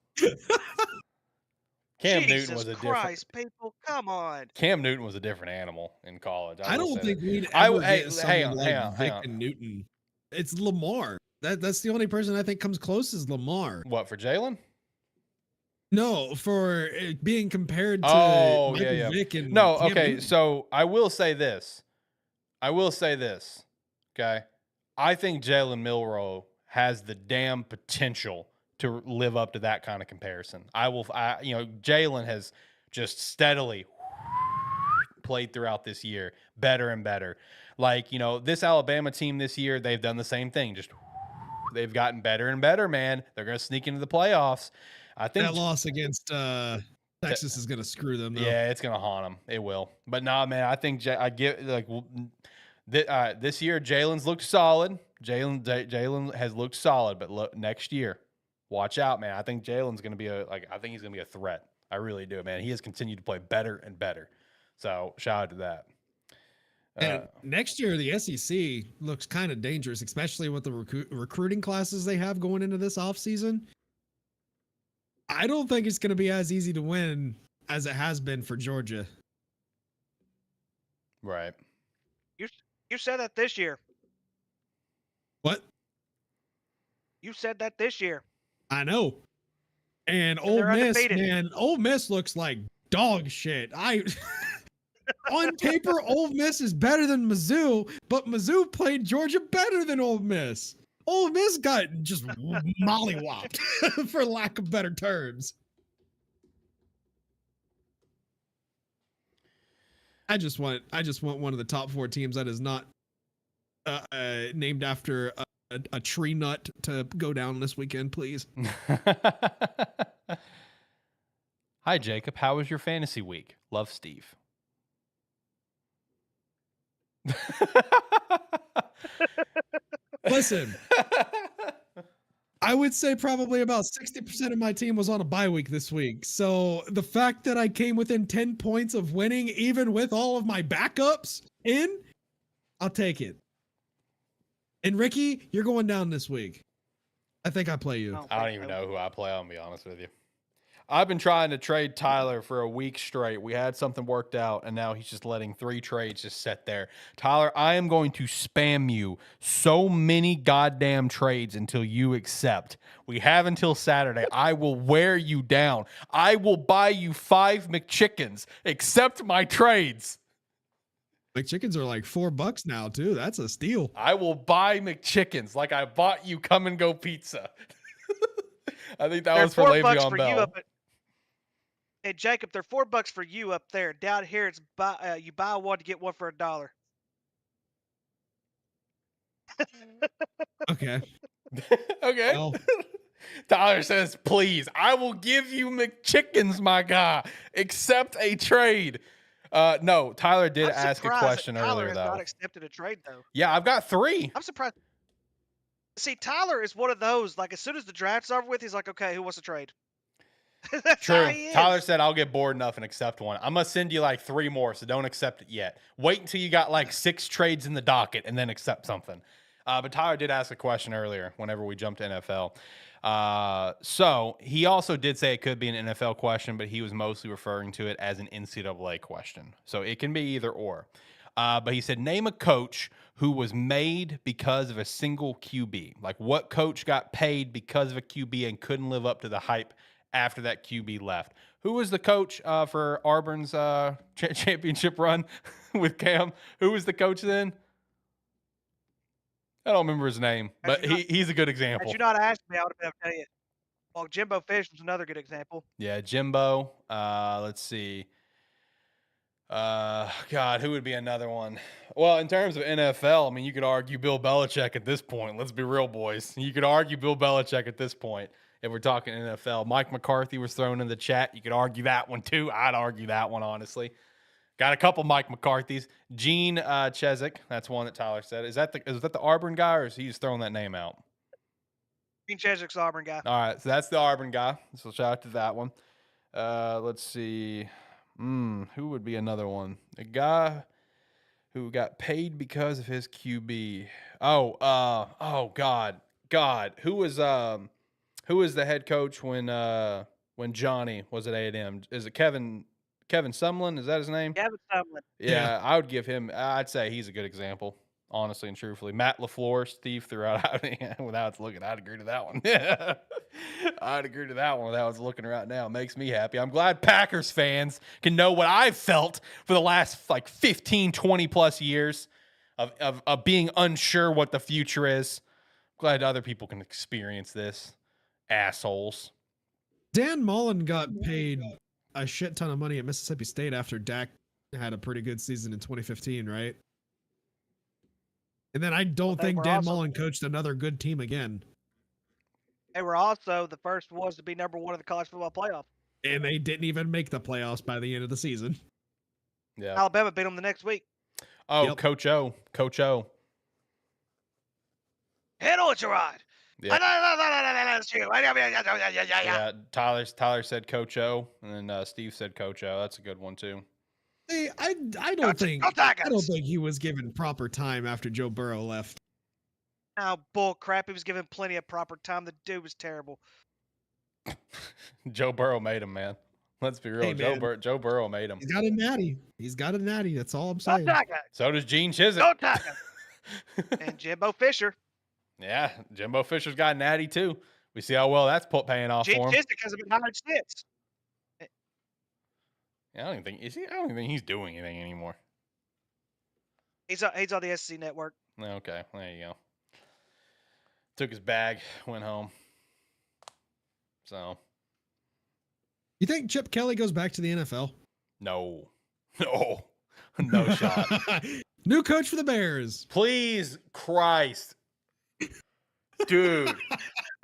Cam Newton was a Christ, people, come on. Cam Newton was a different animal in college. I don't think we'd ever get someone like Vic hang on. and Newton. It's Lamar. That's the only person I think comes close is Lamar. What, for Jalen? No, for being compared to Oh, Michael yeah. Vick and No, Cam okay. Newton. So I will say this. Okay. I think Jalen Milroe has the damn potential to live up to that kind of comparison. Jalen has just steadily played throughout this year, better and better. Like, this Alabama team this year, they've done the same thing. Just they've gotten better and better, man. They're going to sneak into the playoffs. I think that loss against Texas is going to screw them, though. Yeah, it's going to haunt them. It will. But nah, man, I think this year Jalen's looked solid. Jalen has looked solid, but look, next year, watch out, man. I think Jalen's going to be I think he's going to be a threat. I really do, man. He has continued to play better and better. So shout out to that. And next year, the SEC looks kind of dangerous, especially with the recruiting classes they have going into this offseason. I don't think it's going to be as easy to win as it has been for Georgia. Right. You said that this year. What? You said that this year. I know. And And Ole they're Miss, undefeated. man, Ole Miss looks like dog shit. On paper, Ole Miss is better than Mizzou, but Mizzou played Georgia better than Ole Miss. Ole Miss got just mollywopped, for lack of better terms. I just want one of the top 4 teams that is not named after a tree nut to go down this weekend, please. Hi, Jacob. How was your fantasy week? Love, Steve. Listen, I would say probably about 60% of my team was on a bye week this week. So the fact that I came within 10 points of winning, even with all of my backups in, I'll take it. And Ricky, you're going down this week. I think I play you. I don't even know who I play. I'll be honest with you. I've been trying to trade Tyler for a week straight. We had something worked out, and now he's just letting 3 trades just sit there. Tyler, I am going to spam you so many goddamn trades until you accept. We have until Saturday. I will wear you down. I will buy you 5 McChickens. Accept my trades. McChickens are like $4 now, too. That's a steal. I will buy McChickens like I bought you Come and Go pizza. I think that was for Le'Veon Bell. Hey, Jacob, they're $4 for you up there. Down here, it's you buy one to get one for $1. Okay. Okay. Well, Tyler says, please, I will give you McChickens, my guy. Accept a trade. No, Tyler did ask a question Tyler earlier, has though. not accepted a trade, though. Yeah, I've got 3. I'm surprised. See, Tyler is one of those, like, as soon as the draft's over with, he's like, okay, who wants to trade? That's how True. he is. Tyler said, I'll get bored enough and accept one. I'm going to send you like 3 more, so don't accept it yet. Wait until you got like 6 trades in the docket and then accept something. But Tyler did ask a question earlier whenever we jumped to NFL. So he also did say it could be an NFL question, but he was mostly referring to it as an NCAA question. So it can be either or. But he said, name a coach who was made because of a single QB. Like what coach got paid because of a QB and couldn't live up to the hype after that QB left. Who was the coach for Auburn's championship run with Cam? Who was the coach then? I don't remember his name, but he's a good example. Had you not asked me, I would have been able to tell you. Well, Jimbo Fish was another good example. Yeah, Jimbo. Let's see. God, who would be another one? Well, in terms of NFL, I mean, you could argue Bill Belichick at this point. Let's be real, boys. You could argue Bill Belichick at this point. If we're talking NFL, Mike McCarthy was thrown in the chat. You could argue that one too. I'd argue that one, honestly. Got a couple Mike McCarthys. Gene Chezik, that's one that Tyler said. Is that the Auburn guy, or is he just throwing that name out? Gene Chezik's Auburn guy. All right, so that's the Auburn guy. So shout out to that one. Let's see. Who would be another one? A guy who got paid because of his QB. Oh God. Who was the head coach when Johnny was at A&M? Is it Kevin Sumlin? Is that his name? Kevin Sumlin. Yeah, I would give him. I'd say he's a good example, honestly and truthfully. Matt LaFleur, Steve threw out without looking. I'd agree to that one. I'd agree to that one without I was looking right now. It makes me happy. I'm glad Packers fans can know what I've felt for the last like 15, 20 plus years of being unsure what the future is. Glad other people can experience this. Assholes. Dan Mullen got paid a shit ton of money at Mississippi State after Dak had a pretty good season in 2015, right? And then I don't think Dan Mullen coached another good team again. They were also the first ones to be number 1 in the college football playoff. And they didn't even make the playoffs by the end of the season. Yeah. Alabama beat them the next week. Oh, Yep. Coach O. Head on your ride. Yeah. Yeah. Yeah, Tyler said Coach O, and then Steve said Coach O. That's a good one too. Hey, I don't think he was given proper time after Joe Burrow left. Oh, bull crap. He was given plenty of proper time. The dude was terrible. Joe Burrow made him, man. Let's be real. Hey, man. Joe Burrow made him. He's got a natty. He's got a natty. That's all I'm Go saying. Tigers! So does Gene Chizik. Go Tigers! And Jimbo Fisher. Yeah, Jimbo Fisher's got natty too. We see how well that's paying off Gene for him. Chizik hasn't been hired since. Yeah, I don't even think is he. I don't even think he's doing anything anymore. He's on the SEC network. Okay, there you go. Took his bag, went home. So You think Chip Kelly goes back to the NFL? no, no shot. New coach for the Bears. Please, Christ, dude,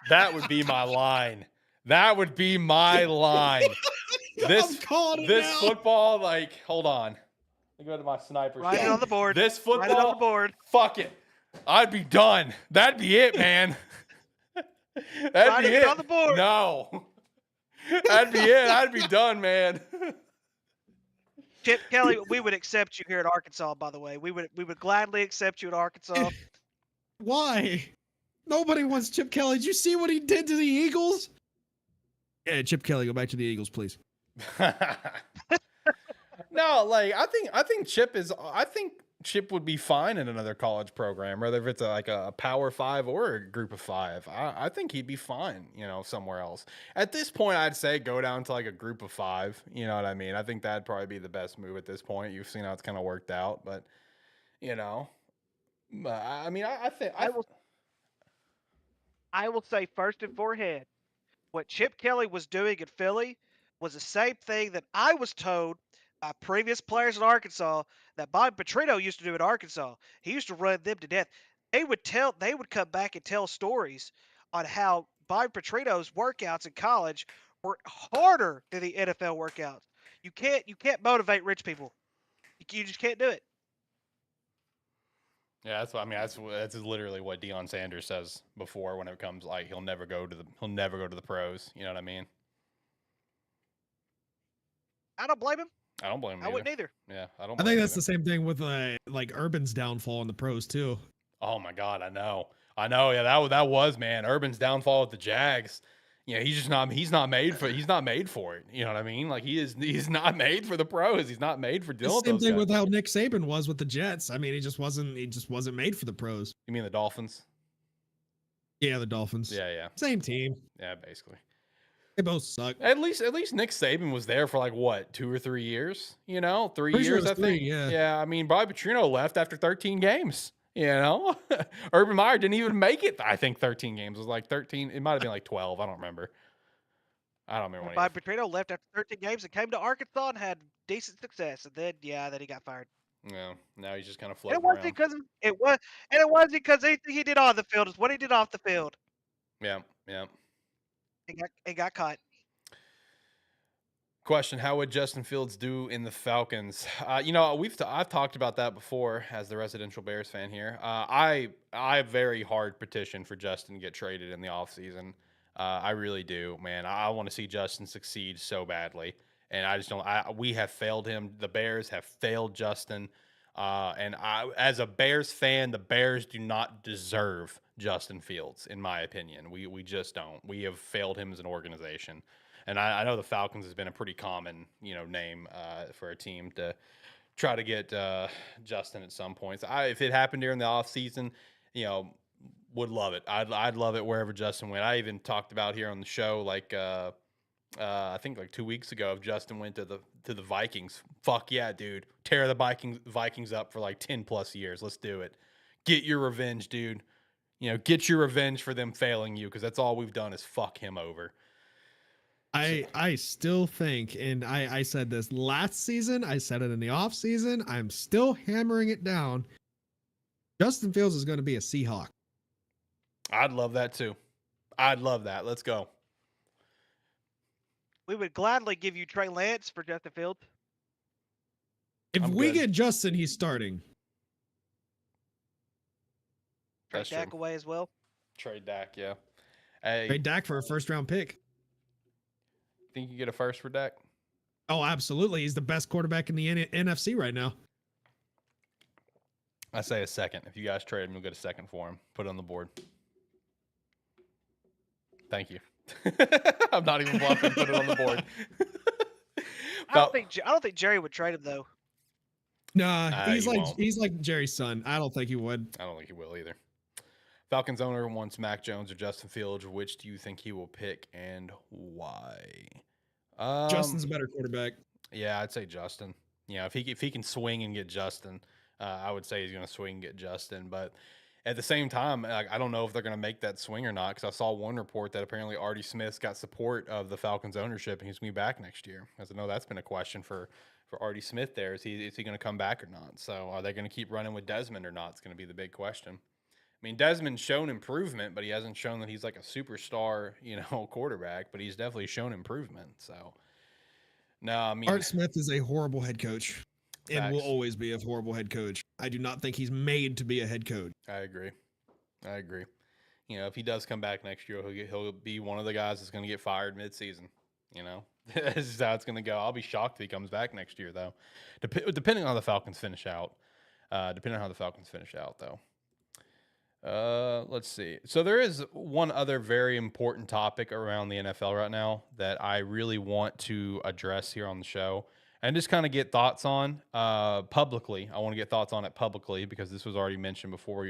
that would be my line. That would be my line. This football, like, hold on. Let me go to my sniper. Write it on the board. This football, Write it on the board. fuck it. I'd be done. That'd be it, man. That'd Write be it it. on the board. No. That'd be it. I'd be done, man. Chip Kelly, we would accept you here at Arkansas, by the way. We would gladly accept you at Arkansas. Why? Nobody wants Chip Kelly. Did you see what he did to the Eagles? Yeah, Chip Kelly, go back to the Eagles, please. No, like I think Chip would be fine in another college program, whether if it's like a Power 5 or a Group of 5. I think he'd be fine, somewhere else. At this point, I'd say go down to like a Group of 5. You know what I mean? I think that'd probably be the best move at this point. You've seen how it's kind of worked out, but I mean, I think I will say first and forehead, what Chip Kelly was doing at Philly was the same thing that I was told by previous players in Arkansas that Bobby Petrino used to do at Arkansas. He used to run them to death. They would come back and tell stories on how Bobby Petrino's workouts in college were harder than the NFL workouts. You can't motivate rich people. You just can't do it. yeah, that's literally what Deion Sanders says before when it comes like he'll never go to the pros. You know what I mean? I don't blame him. I don't blame him. I wouldn't either. Yeah, I don't. I blame think him that's either. the same thing with like Urban's downfall in the pros too. Oh my God, I know. Yeah, that was man. Urban's downfall with the Jags. Yeah, he's not made for it. You know what I mean? Like he's not made for the pros. He's not made for dealing with Same those thing guys. with how Nick Saban was with the Jets. I mean, he just wasn't made for the pros. You mean the Dolphins? Yeah, the Dolphins. Yeah. Same team. Yeah, basically. They both suck. At least Nick Saban was there for like what, 2 or 3 years? 3 Pretty sure it years, was I think. 3, yeah. Yeah, I mean, Bobby Petrino left after 13 games. Urban Meyer didn't even make it. I think 13 games. It was like 13. It might have been like 12. I don't remember. When Bobby Petrino left after 13 games and came to Arkansas and had decent success, and then he got fired. Yeah, now he's just kind of And floating it wasn't around. because anything he did on the field is what he did off the field. Yeah. He got caught. Question: how would Justin Fields do in the Falcons? I've talked about that before as the residential Bears fan here. I very hard petition for Justin to get traded in the offseason. I really do, man. I want to see Justin succeed so badly, and I just don't. We have failed him. The Bears have failed Justin, and as a Bears fan, the Bears do not deserve Justin Fields, in my opinion. We just don't. We have failed him as an organization. And I know the Falcons has been a pretty common, name for a team to try to get Justin at some points. If it happened during the offseason, would love it. I'd love it wherever Justin went. I even talked about here on the show, like I think like 2 weeks ago, if Justin went to the Vikings. Fuck yeah, dude! Tear the Vikings up for like 10+ years. Let's do it. Get your revenge, dude. Get your revenge for them failing you, because that's all we've done is fuck him over. I still think, and I said this last season, I said it in the off season, I'm still hammering it down. Justin Fields is going to be a Seahawk. I'd love that too. I'd love that. Let's go. We would gladly give you Trey Lance for Justin Fields. If I'm we good. get Justin, he's starting. Trade That's Dak true. away as well. Trade Dak, yeah. Hey, Trade Dak for a first round pick. think you get a first for Dak? Oh, absolutely. He's the best quarterback in the NFC right now. I say a second. If you guys trade him, you'll get a second for him. Put it on the board. Thank you. I'm not even bluffing. Put it on the board. I don't think Jerry would trade him though. Nah, He won't. he's like Jerry's son. I don't think he would. I don't think he will either. Falcons owner wants Mac Jones or Justin Fields. Which do you think he will pick and why? Justin's a better quarterback. Yeah, I'd say Justin. If he can swing and get Justin, I would say he's going to swing and get Justin. But at the same time, I don't know if they're going to make that swing or not, because I saw one report that apparently Artie Smith's got support of the Falcons ownership and he's going to be back next year. As I know, that's been a question for Artie Smith there. Is he going to come back or not? So are they going to keep running with Desmond or not? It's going to be the big question. I mean, Desmond's shown improvement, but he hasn't shown that he's like a superstar, quarterback, but he's definitely shown improvement. So, no, I mean, Art Smith is a horrible head coach and will Facts. always be a horrible head coach. I do not think he's made to be a head coach. I agree. If he does come back next year, he'll be one of the guys that's going to get fired mid-season. This is how it's going to go. I'll be shocked if he comes back next year, though, depending on how the Falcons finish out. Though. Let's see. So there is one other very important topic around the NFL right now that I really want to address here on the show and just kind of get thoughts on publicly. I want to get thoughts on it publicly because this was already mentioned before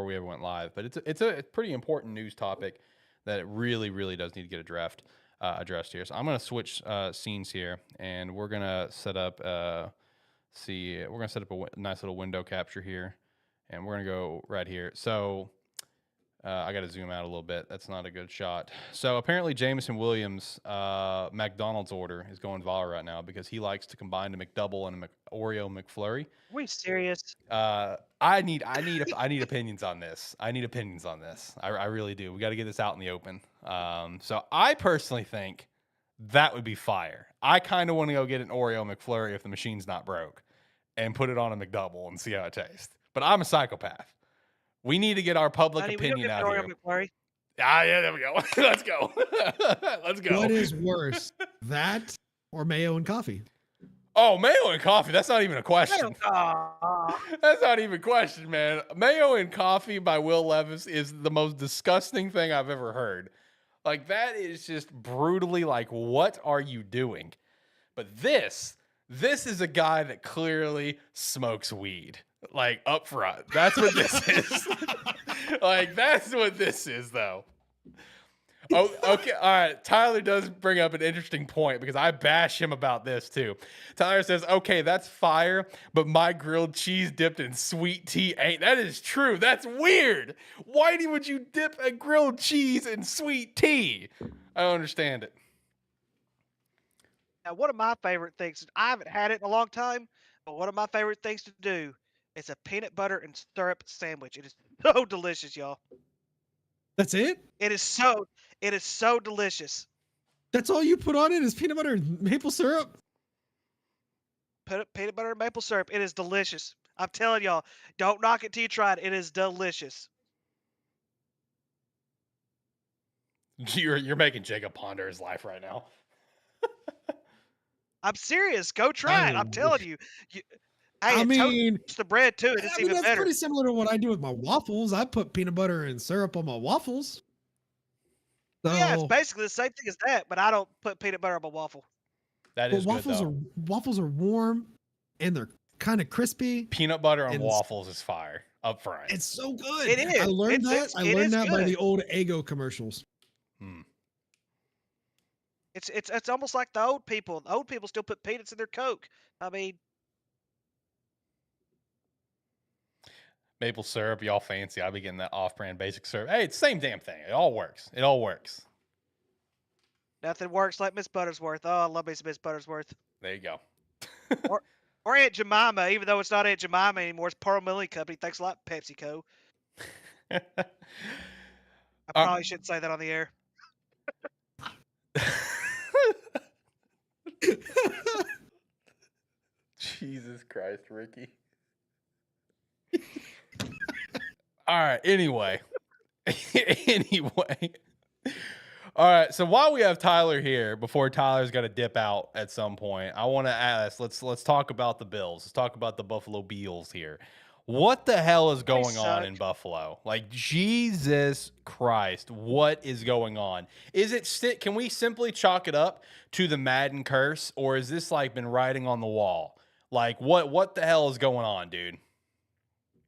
we ever went live. But it's a pretty important news topic that it really, really does need to get addressed here. So I'm going to switch scenes here, and we're going to set up a nice little window capture here. And we're going to go right here. So I got to zoom out a little bit. That's not a good shot. So apparently Jameson Williams' McDonald's order is going viral right now because he likes to combine a McDouble and an Oreo McFlurry. Are we serious? I need opinions on this. I really do. We got to get this out in the open. So I personally think that would be fire. I kind of want to go get an Oreo McFlurry if the machine's not broke and put it on a McDouble and see how it tastes. But I'm a psychopath. We need to get our public opinion out here. McFlurry? Yeah, there we go. Let's go. Let's go. What is worse, that or mayo and coffee? Oh, mayo and coffee. That's not even a question. That's not even a question, man. Mayo and coffee by Will Levis is the most disgusting thing I've ever heard. Like, that is just brutally like, what are you doing? But this is a guy that clearly smokes weed. Like, up front. That's what this is. Like, that's what this is, though. Oh, okay. All right. Tyler does bring up an interesting point because I bash him about this, too. Tyler says, okay, that's fire, but my grilled cheese dipped in sweet tea ain't. That is true. That's weird. Why would you dip a grilled cheese in sweet tea? I don't understand it. Now, one of my favorite things, I haven't had it in a long time, but one of my favorite things to do is a peanut butter and syrup sandwich. It is so delicious, y'all. That's it? It is so delicious. That's all you put on it is peanut butter and maple syrup? Put peanut butter and maple syrup. It is delicious. I'm telling y'all, don't knock it till you try it. It is delicious. You're making Jacob ponder his life right now. I'm serious. Go try it. I'm telling you. Hey, I mean, toast the bread too. It's even that's better. pretty similar to what I do with my waffles. I put peanut butter and syrup on my waffles. So, Yeah, it's basically the same thing as that, but I don't put peanut butter on my waffle. That but is waffles good, though. waffles are warm and they're kind of crispy. Peanut butter on and waffles is fire up front. It's so good. It is. I learned It I learned is that by good. the old Eggo commercials. It's almost like the old people. The old people still put peanuts in their Coke. I mean, Maple syrup, y'all fancy. I be getting that off-brand basic syrup. Hey, it's the same damn thing. It all works. nothing works like Miss Buttersworth. Oh, I love me some Miss Buttersworth. There you go. Or Aunt Jemima, even though it's not Aunt Jemima anymore. It's Pearl Milling Company. Thanks a lot, PepsiCo. I probably shouldn't say that on the air. Jesus Christ, Ricky. All right. Anyway. All right. So while we have Tyler here, before Tyler's got to dip out at some point, I want to ask. Let's talk about the Bills. Let's talk about the Buffalo Bills here. What the hell is going on sucked. in Buffalo? Like, Jesus Christ, what is going on? Is it can we simply chalk it up to the Madden curse, or is this like been writing on the wall? Like, what the hell is going on, dude?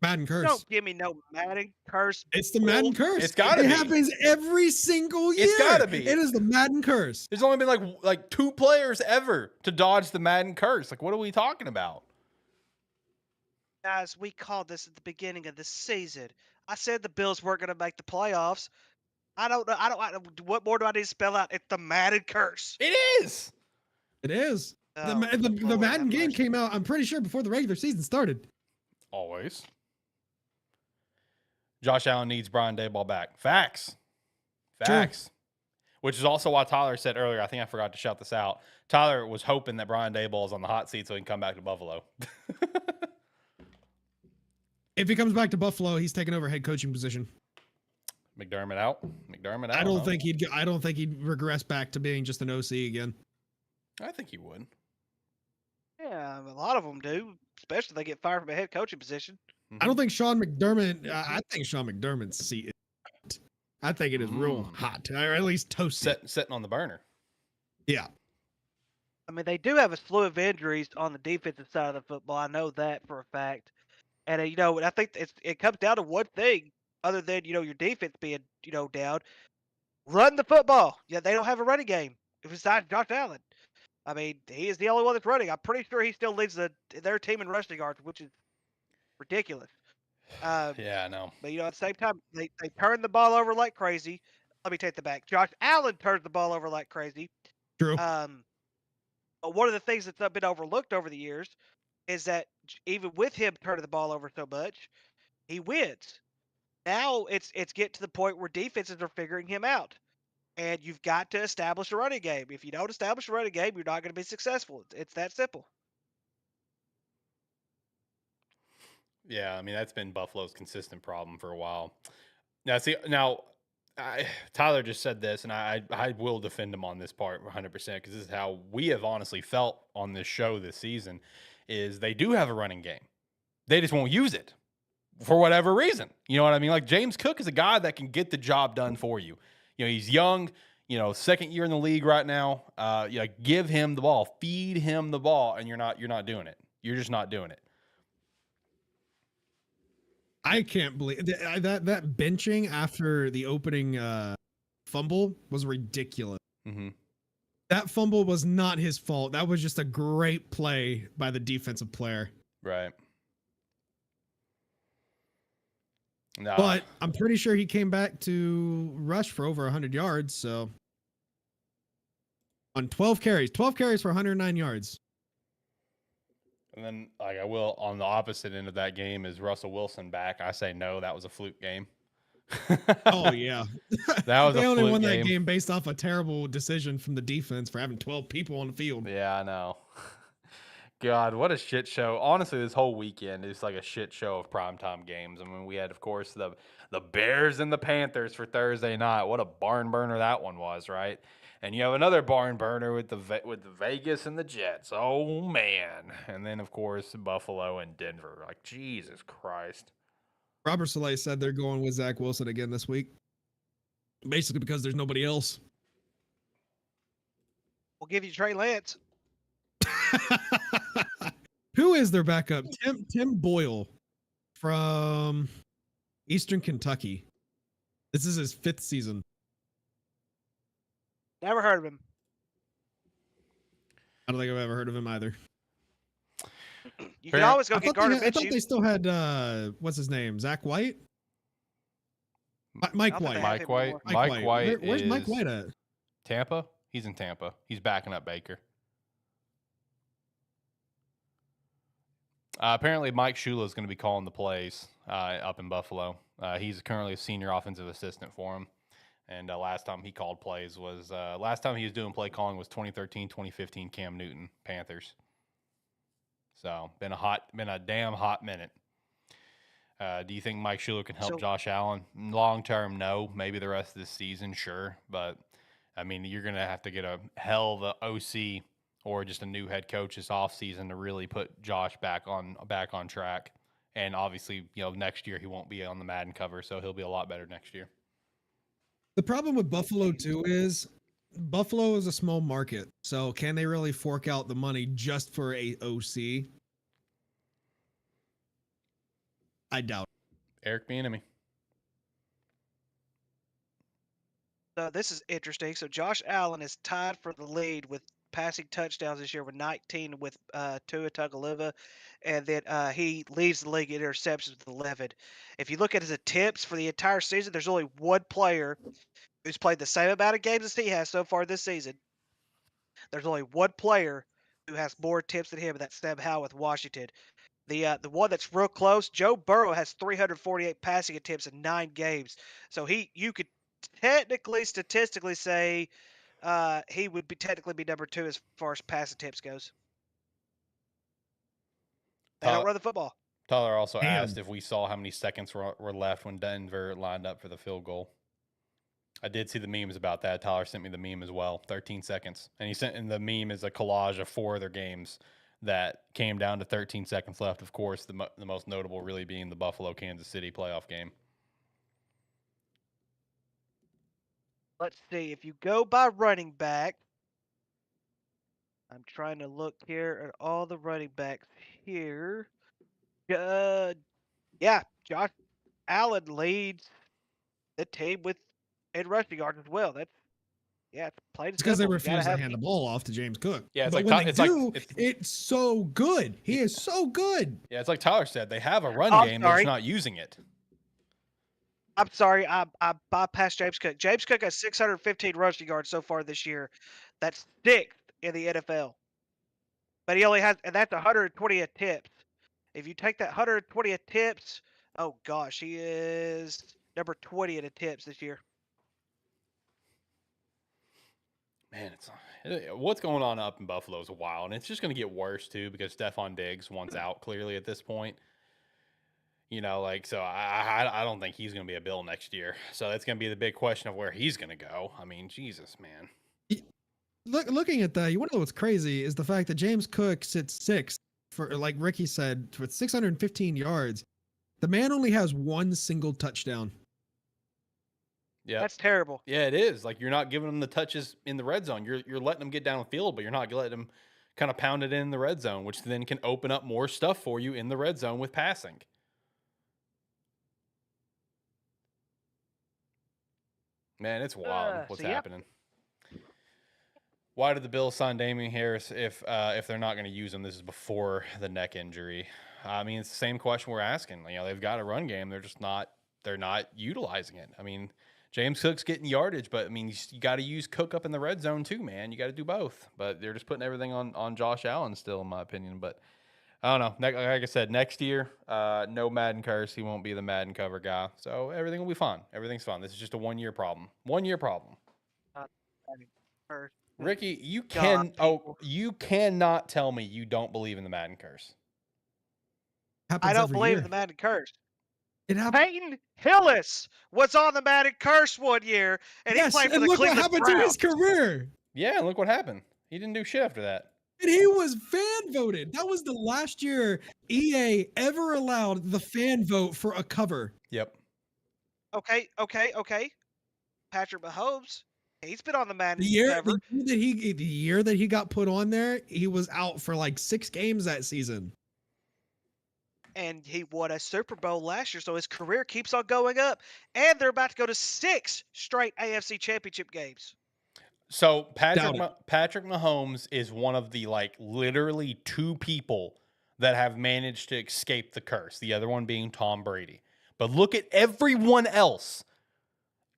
Madden curse. Don't give me no Madden curse. It's the Madden bull. curse. It's gotta It be. happens every single year. It's gotta be. It is the Madden curse. There's only been like 2 players ever to dodge the Madden curse. Like, what are we talking about? Guys, we called this at the beginning of the season. I said the Bills weren't going to make the playoffs. I don't know. What more do I need to spell out? It's the Madden curse. It is. It is. Oh, The Lord Madden have game mercy. came out, I'm pretty sure, before the regular season started. Always. Josh Allen needs Brian Daboll back. Facts. Facts. Which is also why Tyler said earlier, I think I forgot to shout this out. Tyler was hoping that Brian Daboll is on the hot seat so he can come back to Buffalo. If he comes back to Buffalo, he's taking over head coaching position. McDermott out. McDermott out. I don't think he'd regress back to being just an OC again. I think he would. Yeah, a lot of them do, especially if they get fired from a head coaching position. I don't think Sean McDermott. I think Sean McDermott's seat is hot. I think it is real hot, or at least toasted. Sitting on the burner. Yeah. I mean, they do have a slew of injuries on the defensive side of the football. I know that for a fact. And, I think it comes down to one thing other than, your defense being, down. Run the football. Yeah, they don't have a running game besides Josh Allen. I mean, he is the only one that's running. I'm pretty sure he still leads their team in rushing yards, which is ridiculous. Yeah, I know. But, at the same time, they turn the ball over like crazy. Let me take that back. Josh Allen turns the ball over like crazy. True. But one of the things that's been overlooked over the years is that even with him turning the ball over so much, he wins. Now it's getting to the point where defenses are figuring him out. And you've got to establish a running game. If you don't establish a running game, you're not going to be successful. It's that simple. Yeah, I mean, that's been Buffalo's consistent problem for a while. Tyler just said this, and I will defend him on this part 100% because this is how we have honestly felt on this show this season, is they do have a running game. They just won't use it for whatever reason. You know what I mean? Like, James Cook is a guy that can get the job done for you. He's young, second year in the league right now. Give him the ball, feed him the ball, and you're not doing it. You're just not doing it. I can't believe that benching after the opening fumble was ridiculous. Mm-hmm. That fumble was not his fault. That was just a great play by the defensive player. Right. No. But I'm pretty sure he came back to rush for over 100 yards. So on 12 carries for 109 yards. And then, I will, on the opposite end of that game, is Russell Wilson back. I say no, that was a fluke game. Oh, yeah. That was they a only fluke won game. that game based off a terrible decision from the defense for having 12 people on the field. Yeah, I know. God, what a shit show. Honestly, this whole weekend is like a shit show of primetime games. I mean, we had, of course, the Bears and the Panthers for Thursday night. What a barn burner that one was, right? And you have another barn burner with the Vegas and the Jets. Oh, man. And then, of course, Buffalo and Denver. Like, Jesus Christ. Robert Saleh said they're going with Zach Wilson again this week. Basically because there's nobody else. We'll give you Trey Lance. Who is their backup? Tim Boyle from Eastern Kentucky. This is his 5th season. Never heard of him. I don't think I've ever heard of him either. You can always go I get thought Gardner they Minshew. still had what's his name? Zach White? Mike I don't think White. they have Mike him White. anymore. Mike White Where's is Mike White at? Tampa. He's in Tampa. He's backing up Baker. Apparently, Mike Shula is going to be calling the plays up in Buffalo. He's currently a senior offensive assistant for him. And last time he called plays was last time he was doing play calling was 2013, 2015 Cam Newton Panthers. So been a damn hot minute. Do you think Mike Shula can help Josh Allen long term? No, maybe the rest of this season, sure. But I mean, you're gonna have to get a hell of a OC or just a new head coach this offseason to really put Josh back on track And obviously, next year he won't be on the Madden cover, so he'll be a lot better next year. The problem with Buffalo too is Buffalo is a small market. So can they really fork out the money just for a OC? I doubt. Eric Bieniemy. So this is interesting. So Josh Allen is tied for the lead with passing touchdowns this year with 19 with Tua Tagovailoa, and then he leads the league in interceptions with 11. If you look at his attempts for the entire season, there's only one player who's played the same amount of games as he has so far this season. There's only one player who has more attempts than him, and that's Sam Howell with Washington. The one that's real close, Joe Burrow has 348 passing attempts in 9 games. So you could technically, statistically say he would technically be number 2 as far as pass attempts goes. They don't run the football. Tyler also Damn. asked if we saw how many seconds were left when Denver lined up for the field goal. I did see the memes about that. Tyler sent me the meme as well. 13 seconds. And he sent in the meme is a collage of 4 other games that came down to 13 seconds left. Of course, the most notable really being the Buffalo-Kansas City playoff game. Let's see. If you go by running back, I'm trying to look here at all the running backs here. Yeah, Josh Allen leads the team in rushing yards as well. It's plain and It's because they simple. refuse to hand the ball off to James Cook. Yeah, but when they do, it's so good. He is so good. Yeah, it's like Tyler said. They have a run game. They're just not using it. I'm sorry. I bypassed James Cook. James Cook has 615 rushing yards so far this year. That's 6th in the NFL. But he only has, and that's 120 attempts. If you take that 120 attempts, oh gosh, he is number 20 in attempts this year. Man, what's going on up in Buffalo is wild, and it's just going to get worse too because Stephon Diggs wants out clearly at this point. So I don't think he's going to be a Bill next year. So that's going to be the big question of where he's going to go. I mean, Jesus, man. Looking at that, you want to know what's crazy is the fact that James Cook sits 6th for, like Ricky said, with 615 yards. The man only has 1 single touchdown. Yeah, that's terrible. Yeah, it is. Like, you're not giving them the touches in the red zone. You're letting them get down the field, but you're not letting them kind of pound it in the red zone, which then can open up more stuff for you in the red zone with passing. Man, it's wild what's happening. Why did the Bills sign Damian Harris if they're not going to use him? This is before the neck injury. I mean, it's the same question we're asking. They've got a run game. They're not utilizing it. I mean, James Cook's getting yardage, but I mean, you got to use Cook up in the red zone too, man. You got to do both. But they're just putting everything on Josh Allen still, in my opinion. But I don't know. Like I said, next year, no Madden curse. He won't be the Madden cover guy. So everything will be fine. Everything's fine. This is just a 1-year problem. 1-year problem. Ricky, you cannot tell me you don't believe in the Madden curse. I don't believe in the Madden curse. It happened. Peyton Hillis was on the Madden curse one year, and he played for the Cleveland Browns. Look what happened to his career. Yeah, look what happened. He didn't do shit after that. And he was fan voted. That was the last year EA ever allowed the fan vote for a cover. Yep. Okay. Patrick Mahomes, he's been on the Madden cover. The year that he got put on there, he was out for like 6 games that season. And he won a Super Bowl last year, so his career keeps on going up. And they're about to go to 6 straight AFC Championship games. So Patrick Mahomes is one of the literally 2 people that have managed to escape the curse. The other one being Tom Brady. But look at everyone else.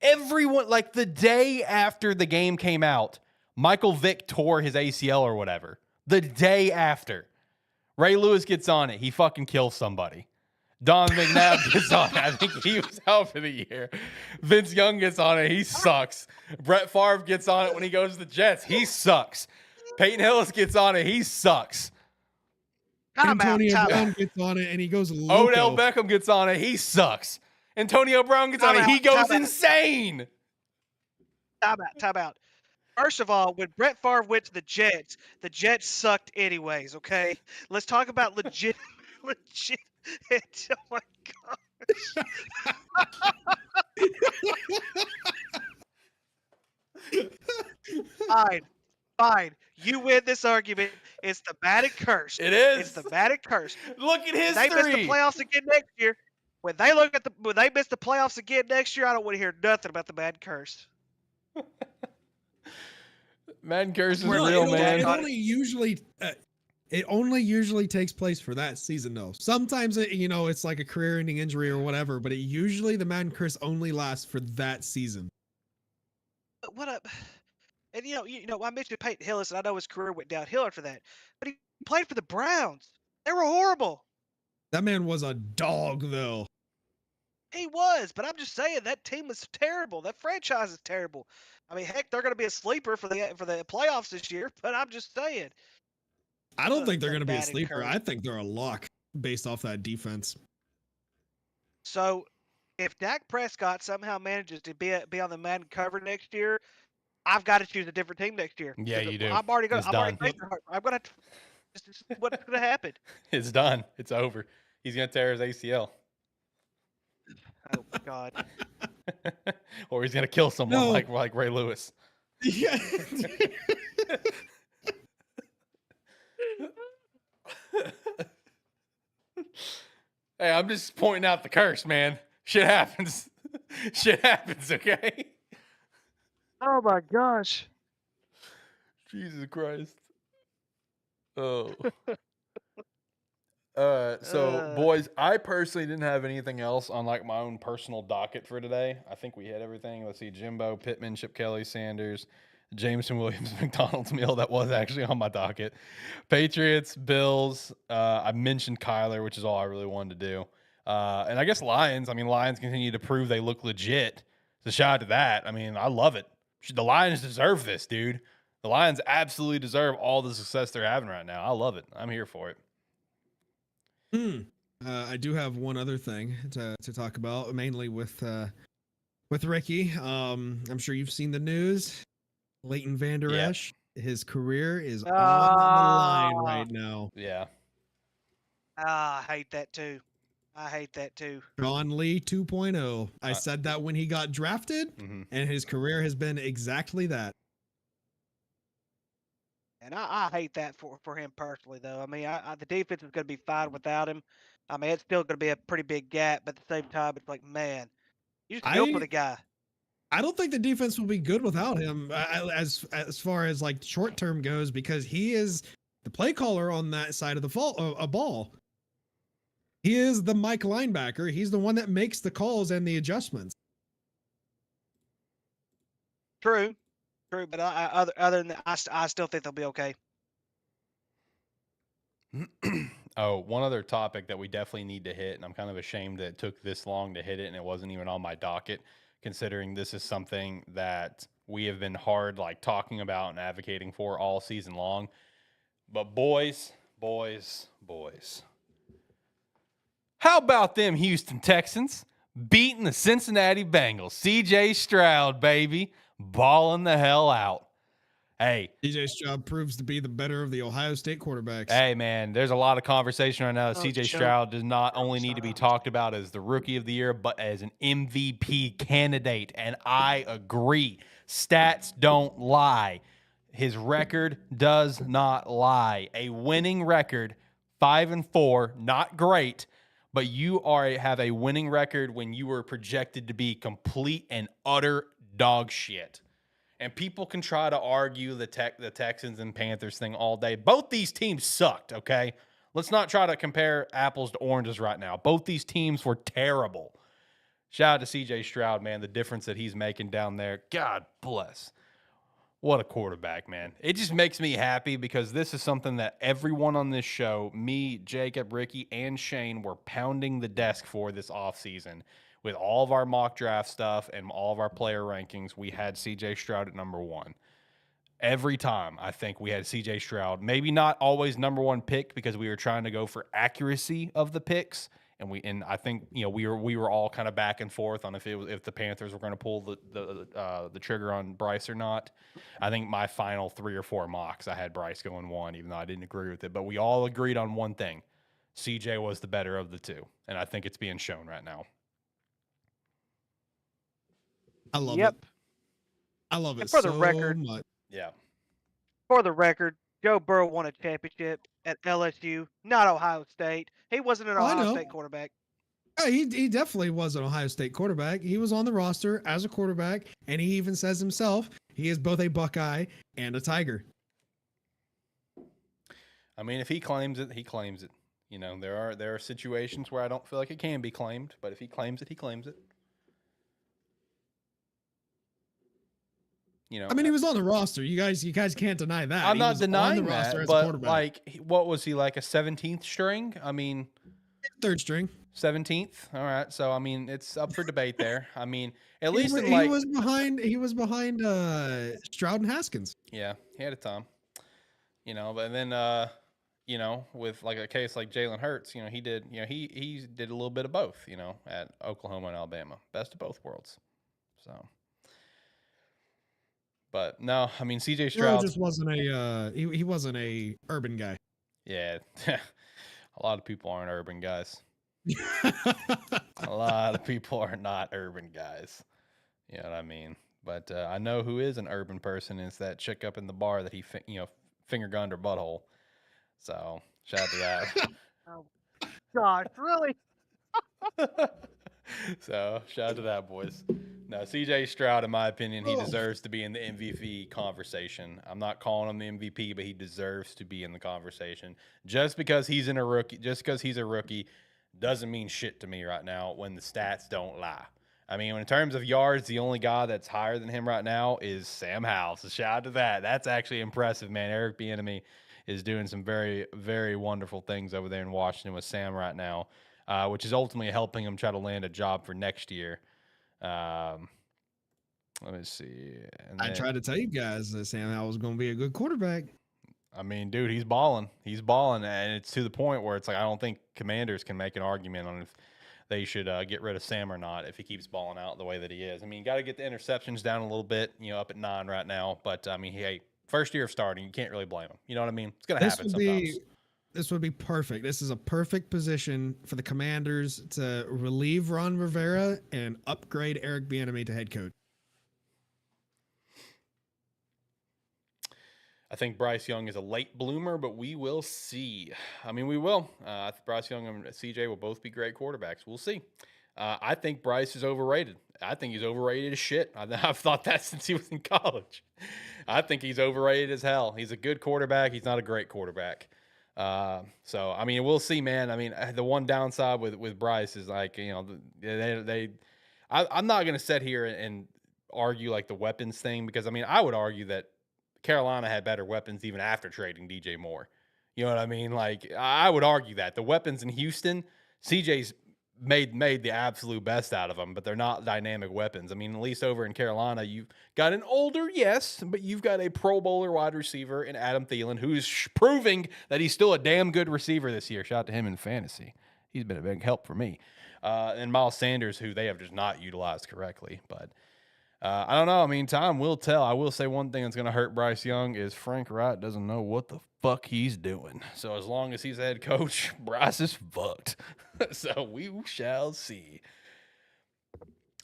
Everyone, the day after the game came out, Michael Vick tore his ACL or whatever. The day after. Ray Lewis gets on it. He fucking kills somebody. Don McNabb gets on it. I think he was out for the year. Vince Young gets on it. He sucks. Brett Favre gets on it when he goes to the Jets. He sucks. Peyton Hillis gets on it. He sucks. Antonio Brown gets on it and he goes loco. Odell Beckham gets on it. He sucks. Antonio Brown gets on it. He goes insane. Time out. First of all, when Brett Favre went to the Jets sucked anyways, okay? Let's talk about legit Oh my God. Fine. You win this argument. It's the Madden curse. It It's is. the Madden curse. Look at When they miss the history. playoffs again next year, when they miss the playoffs again next year, I don't want to hear nothing about the Madden curse. Madden curse is No, real, it man. it only usually takes place for that season, though. Sometimes it's like a career-ending injury or whatever, but the Madden curse only lasts for that season. But what up? And I mentioned Peyton Hillis, and I know his career went downhill after that, but he played for the Browns. They were horrible. That man was a dog, though. He was, but I'm just saying that team was terrible. That franchise is terrible. I mean, heck, they're going to be a sleeper for the playoffs this year. But I'm just saying. I don't think they're The going to be a Madden sleeper. curse. I think they're a lock based off that defense. So, if Dak Prescott somehow manages to be on the Madden cover next year, I've got to choose a different team next year. Yeah, 'Cause you do. I'm already going. It's I'm already. done. I'm going to. This is what's going to happen. It's done. It's over. He's gonna tear his ACL, Oh my God. or he's gonna kill someone No. like Ray Lewis. Yeah. Hey, I'm just pointing out the curse, man. Shit happens. Shit happens. Okay. Oh my gosh. Jesus Christ. Oh. So boys, I personally didn't have anything else on like my own personal docket for today. I think we hit everything. Let's see, Jimbo, Pittman, Chip Kelly, Sanders, Jameson Williams, McDonald's meal. That was actually on my docket. Patriots, Bills. I mentioned Kyler, which is all I really wanted to do. And I guess Lions. I mean, Lions continue to prove they look legit. So shout out to that. I mean, I love it. The Lions deserve this, dude. The Lions absolutely deserve all the success they're having right now. I love it. I'm here for it. I do have one other thing to talk about, mainly with Ricky. I'm sure you've seen the news. Leighton Vander Yeah. Esch, his career is on the line right now. Yeah. I hate that too. I hate that too. John Lee 2.0. I said that when he got drafted, and his career has been exactly that. And I hate that for him personally, though. I mean, the defense is going to be fine without him. I mean, it's still going to be a pretty big gap, but at the same time, it's like, man, you just feel for the guy. I don't think the defense will be good without him as far as like short term goes, because he is the play caller on that side of the ball. He is the Mike linebacker. He's the one that makes the calls and the adjustments. True, but other than that, I still think they'll be okay. Oh, one other topic that we definitely need to hit, and I'm kind of ashamed that it took this long to hit it and it wasn't even on my docket, considering this is something that we have been hard like talking about and advocating for all season long. But boys. How about them Houston Texans beating the Cincinnati Bengals? CJ Stroud, baby, balling the hell out. Hey, CJ Stroud proves to be the better of the Ohio State quarterbacks. Hey, man, there's a lot of conversation right now that CJ Stroud does not only need to be talked about as the rookie of the year, but as an MVP candidate. And I agree. Stats don't lie. His record does not lie. A winning record, 5-4, not great, but you have a winning record when you were projected to be complete and utter dog shit. And people can try to argue the Texans and Panthers thing all day. Both these teams sucked, okay? Let's not try to compare apples to oranges right now. Both these teams were terrible. Shout out to CJ Stroud, man, the difference that he's making down there. God bless. What a quarterback, man. It just makes me happy because this is something that everyone on this show, me, Jacob, Ricky, and Shane, were pounding the desk for this offseason. With all of our mock draft stuff and all of our player rankings, we had CJ Stroud at number one. Every time, I think we had CJ Stroud. Maybe not always number one pick because we were trying to go for accuracy of the picks, and I think we were all kind of back and forth on if the Panthers were going to pull the trigger on Bryce or not. I think my final 3 or 4 mocks, I had Bryce going one, even though I didn't agree with it. But we all agreed on one thing: CJ was the better of the two, and I think it's being shown right now. I love Yep. it. I love And it for the so record- much. Yeah. For the record, Joe Burrow won a championship at LSU, not Ohio State. He wasn't an Oh, I Ohio know. State quarterback. Yeah, he definitely was an Ohio State quarterback. He was on the roster as a quarterback, and he even says himself he is both a Buckeye and a Tiger. I mean, if he claims it, he claims it. You know, there are situations where I don't feel like it can be claimed, but if he claims it, he claims it. You know, I mean, he was on the roster. You guys can't deny that. I'm He not was denying on the roster that, as a but quarterback. like, what was he, like a 17th string? I mean, Third string. 17th. All right, so I mean, it's up for debate there. I mean, at least he, in he like, was behind. He was behind Stroud and Haskins. yeah, he had a time. You know, but then you know, with like a case like Jalen Hurts, you know, he did a little bit of both. You know, at Oklahoma and Alabama, best of both worlds. So. But no, I mean CJ Stroud Stroud just wasn't a he wasn't a urban guy. Yeah, a lot of people aren't urban guys. A lot of people are not urban guys. You know what I mean? But I know who is an urban person is that chick up in the bar that he finger gunned her butthole. So shout out to that. Oh, gosh, really? So shout out to that, boys. No, CJ Stroud, in my opinion, he deserves to be in the MVP conversation. I'm not calling him the MVP, but he deserves to be in the conversation. Just because he's a rookie, doesn't mean shit to me right now when the stats don't lie. I mean, in terms of yards, the only guy that's higher than him right now is Sam Howell. So shout out to that. That's actually impressive, man. Eric Bieniemy is doing some very, very wonderful things over there in Washington with Sam right now, which is ultimately helping him try to land a job for next year. Let me see. And I tried to tell you guys that Sam Howell was going to be a good quarterback. I mean, dude, he's balling. He's balling, and it's to the point where it's like I don't think Commanders can make an argument on if they should get rid of Sam or not if he keeps balling out the way that he is. I mean, you got to get the interceptions down a little bit, you know, up at 9 right now. But I mean, hey, first year of starting, you can't really blame him. You know what I mean? It's gonna happen sometimes. This would be perfect. This is a perfect position for the Commanders to relieve Ron Rivera and upgrade Eric Bieniemy to head coach. I think Bryce Young is a late bloomer, but we will see. I mean, we will. I think Bryce Young and CJ will both be great quarterbacks. We'll see. I think Bryce is overrated. I think he's overrated as shit. I've thought that since he was in college. I think he's overrated as hell. He's a good quarterback. He's not a great quarterback. So I mean, we'll see, man. I mean, the one downside with Bryce is like, you know, I'm not gonna sit here and argue like the weapons thing because I mean, I would argue that Carolina had better weapons even after trading DJ Moore. You know what I mean? Like I would argue that the weapons in Houston, CJ's made the absolute best out of them, but they're not dynamic weapons. I mean, at least over in Carolina, you've got an older, yes, but you've got a Pro Bowler wide receiver in Adam Thielen, who's proving that he's still a damn good receiver this year. Shout out to him in fantasy. He's been a big help for me. And Miles Sanders, who they have just not utilized correctly. But I don't know. I mean, time will tell. I will say one thing that's going to hurt Bryce Young is Frank Wright doesn't know what the fuck he's doing. So as long as he's head coach, Bryce is fucked. So we shall see.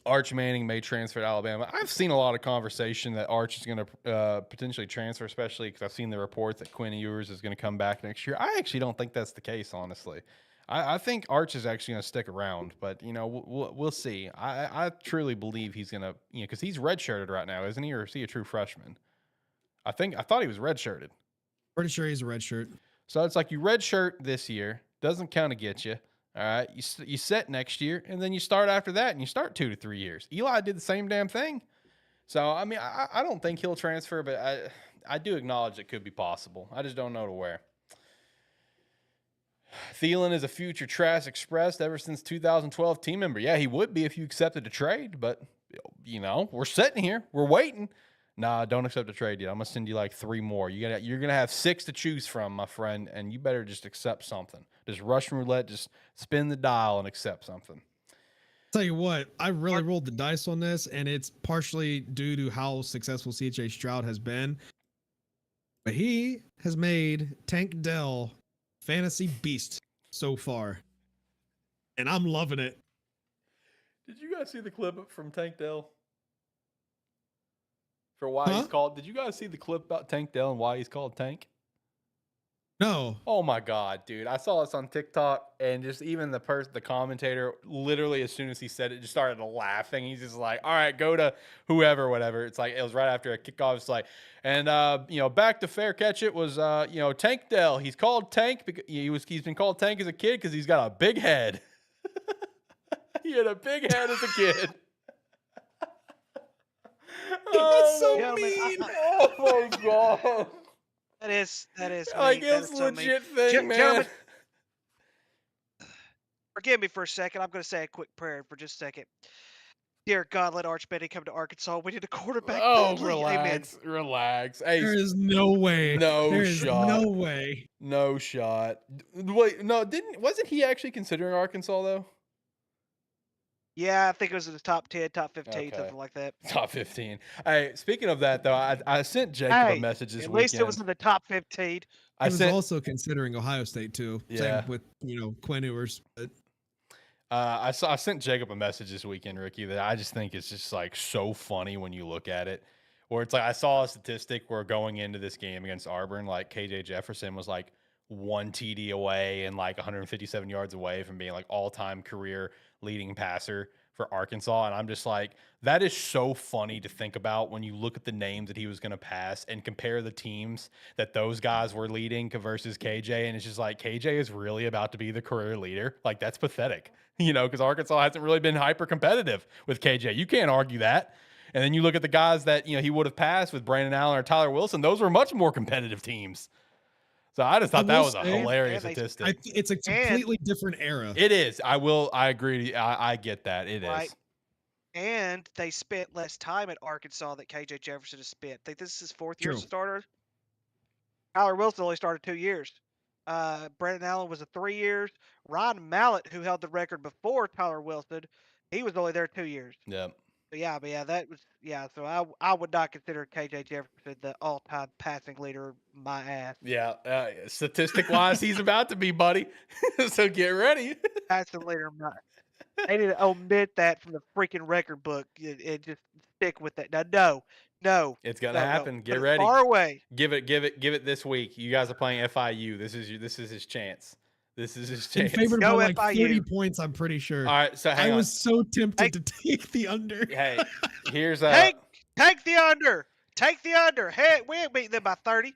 Arch Manning may transfer to Alabama. I've seen a lot of conversation that Arch is going to potentially transfer, especially because I've seen the reports that Quinn Ewers is going to come back next year. I actually don't think that's the case, honestly. I think Arch is actually going to stick around, but, you know, we'll see. I truly believe he's going to, you know, because he's redshirted right now, isn't he? Or is he a true freshman? I thought he was redshirted. Pretty sure he's a red shirt. So it's like you redshirt this year, doesn't kind of get you. All right, you set next year, and then you start after that, and you start 2 to 3 years. Eli did the same damn thing. So, I mean, I don't think he'll transfer, but I do acknowledge it could be possible. I just don't know to where. Thielen is a future Trash Express ever since 2012 team member. Yeah, he would be if you accepted a trade, but, you know, we're sitting here. We're waiting. Nah, don't accept a trade yet. I'm going to send you like 3 more. You're going to have 6 to choose from, my friend, and you better just accept something. Just Russian roulette, just spin the dial and accept something. Tell you what, I really rolled the dice on this, and it's partially due to how successful CJ Stroud has been. But he has made Tank Dell fantasy beast. so far, and I'm loving it. Did you guys see the clip from Tank Dell? For why he's called? Did you guys see the clip about Tank Dell and why he's called Tank? No. Oh my god, dude! I saw this on TikTok, and just even the commentator, literally as soon as he said it, just started laughing. He's just like, "All right, go to whoever, whatever." It's like it was right after a kickoff. It's like, and back to fair catch. It was Tank Dell. He's called Tank because he's been called Tank as a kid because he's got a big head. He had a big head as a kid. That's so Yeah, mean. Oh my god! That is Like mean. That it's is so mean. legit thing, man. Gentlemen, forgive me for a second. I'm going to say a quick prayer for just a second. Dear God, let Arch Benny come to Arkansas. We need a quarterback. Oh, badly. relax, Amen. relax. Hey, There is no way. No There is shot. no way. no shot. Wait, no, wasn't he actually considering Arkansas though? Yeah, I think it was in the top 10, top 15, Okay. something like that. Top 15. Hey, speaking of that though, I sent Jacob a Hey, message this At weekend. least it was in the top 15. I I was sent also considering Ohio State too. Yeah. Same with Quinn Ewers. But I sent Jacob a message this weekend, Ricky, that I just think it's just like so funny when you look at it. Where it's like I saw a statistic where going into this game against Auburn, like KJ Jefferson was like 1 TD away and like 157 yards away from being like all-time career leading passer for Arkansas. And I'm just like, that is so funny to think about when you look at the names that he was going to pass and compare the teams that those guys were leading versus KJ. And it's just like, KJ is really about to be the career leader. Like, that's pathetic, because Arkansas hasn't really been hyper competitive with KJ. You can't argue that. And then you look at the guys that, he would have passed with Brandon Allen or Tyler Wilson. Those were much more competitive teams. So I just thought that will was a say- hilarious And they- statistic. it's a completely different era. It is. I agree. I get that. It is. Right. And they spent less time at Arkansas that KJ Jefferson has spent. I think this is his fourth year as a True. starter. Tyler Wilson only started 2 years. Brandon Allen was 3 years. Ryan Mallett, who held the record before Tyler Wilson, he was only there 2 years. Yep. But that was So I would not consider KJ Jefferson the all-time passing leader. My ass. Yeah. Statistic wise, he's about to be, buddy. So get ready. Passing leader. They need to omit that from the freaking record book and just stick with that. No. It's gonna No, happen. Put Get it ready. Far away. Give it this week. You guys are playing FIU. This is his chance. This is his In chance. favored Go by like FIU. 30 points, I'm pretty sure. All right. So hang I on. was so tempted Hey. to take the under. Hey, here's Take the under. Take the under. Hey, we ain't beating them by 30.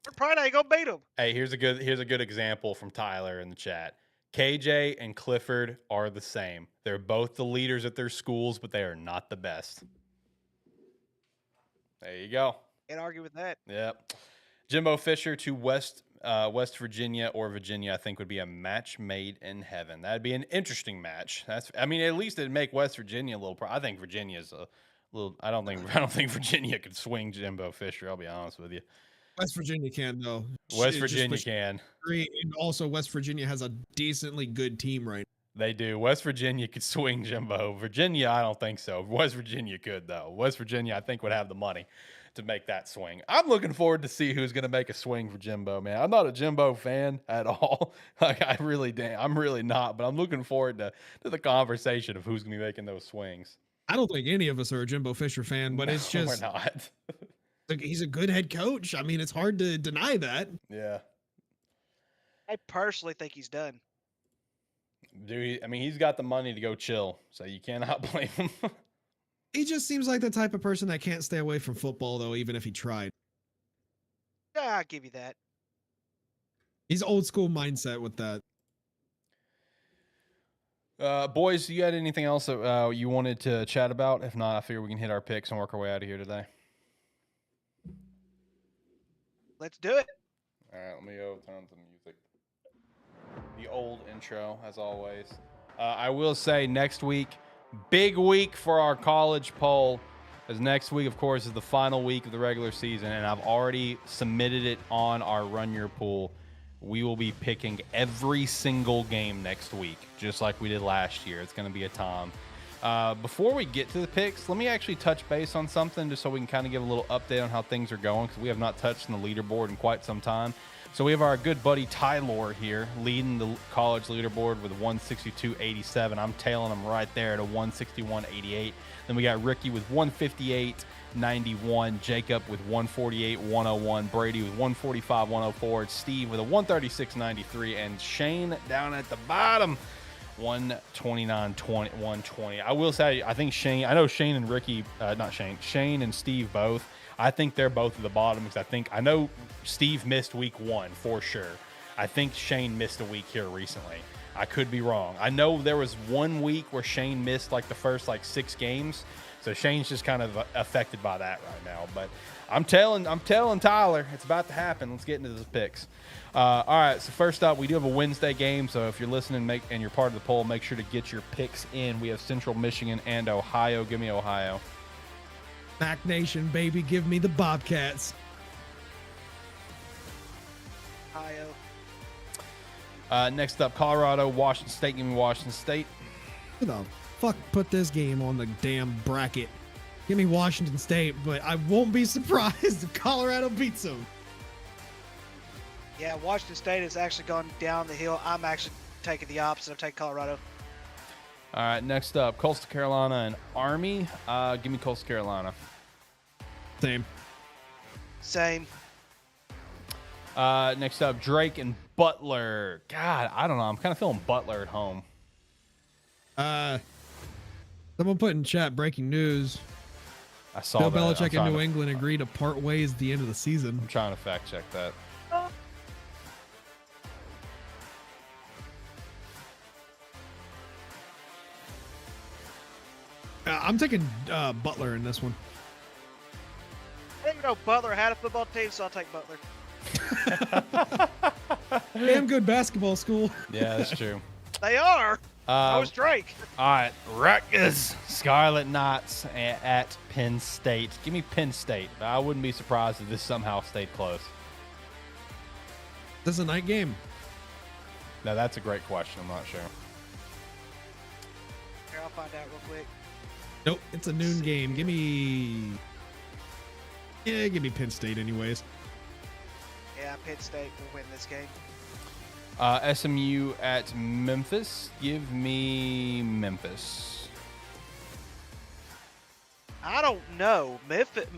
We're probably ain't gonna beat them. Hey, here's a good example from Tyler in the chat. KJ and Clifford are the same. They're both the leaders at their schools, but they are not the best. There you go. Can't argue with that. Yep. Jimbo Fisher to West Virginia or Virginia, I think would be a match made in heaven. That'd be an interesting match. At least it'd make West Virginia a little. I think Virginia's a little. I don't think Virginia could swing Jimbo Fisher. I'll be honest with you. West Virginia can though. West Just Virginia for can. sure. And also West Virginia has a decently good team right They do. West Virginia could swing Jimbo. Virginia, I don't think so. West Virginia could, though. West Virginia, I think, would have the money to make that swing. I'm looking forward to see who's going to make a swing for Jimbo, man. I'm not a Jimbo fan at all. I'm really not, but I'm looking forward to the conversation of who's going to be making those swings. I don't think any of us are a Jimbo Fisher fan, but it's just We're not. he's a good head coach. I mean, it's hard to deny that. Yeah. I personally think he's done. Dude, he's got the money to go chill, so you cannot blame him. He just seems like the type of person that can't stay away from football, though, even if he tried. Yeah, I'll give you that. He's old school mindset with that. Boys, you had anything else that you wanted to chat about? If not, I figure we can hit our picks and work our way out of here today. Let's do it. All right, let me go turn the music. The old intro, as always. I will say next week, big week for our college poll. As next week, of course, is the final week of the regular season, and I've already submitted it on our Run Your Pool. We will be picking every single game next week, just like we did last year. It's going to be a time. Before we get to the picks, let me actually touch base on something just so we can kind of give a little update on how things are going, because we have not touched on the leaderboard in quite some time. So we have our good buddy Tyler here leading the college leaderboard with 162.87. I'm tailing him right there at a 161.88. Then we got Ricky with 158.91. Jacob with 148.101. Brady with 145.104. Steve with a 136.93. And Shane down at the bottom, 129.120. I will say, I think Shane, I know Shane and Ricky, Shane and Steve both. I think they're both at the bottom because I know Steve missed week 1 for sure. I think Shane missed a week here recently. I could be wrong. I know there was 1 week where Shane missed like the first 6 games. So Shane's just kind of affected by that right now. But I'm telling Tyler, it's about to happen. Let's get into the picks. All right, so first up, we do have a Wednesday game. So if you're listening and you're part of the poll, make sure to get your picks in. We have Central Michigan and Ohio. Give me Ohio. Mac Nation, baby, give me the Bobcats. Ohio. Next up, Colorado, Washington State. Give me Washington State. Who the fuck put this game on the damn bracket? Give me Washington State, but I won't be surprised if Colorado beats them. Yeah, Washington State has actually gone down the hill. I'm actually taking the opposite. I'm taking Colorado. All right, next up, Coastal Carolina and Army. Give me Coastal Carolina. Same. Next up, Drake and Butler. God, I don't know. I'm kind of feeling Butler at home. Someone put in chat breaking news. I saw Bill that. Belichick and New England agree to part ways at the end of the season. I'm trying to fact check that. I'm taking Butler in this one. I didn't know Butler had a football team, so I'll take Butler. Damn good basketball school. Yeah, that's true. They are. I was Drake. All right, Rutgers, Scarlet Knights at Penn State. Give me Penn State. I wouldn't be surprised if this somehow stayed close. This is a night game. Now, that's a great question. I'm not sure. Here, I'll find out real quick. Nope, it's a noon game. Give me Penn State anyways. Yeah, Penn State will win this game. SMU at Memphis. Give me Memphis. I don't know.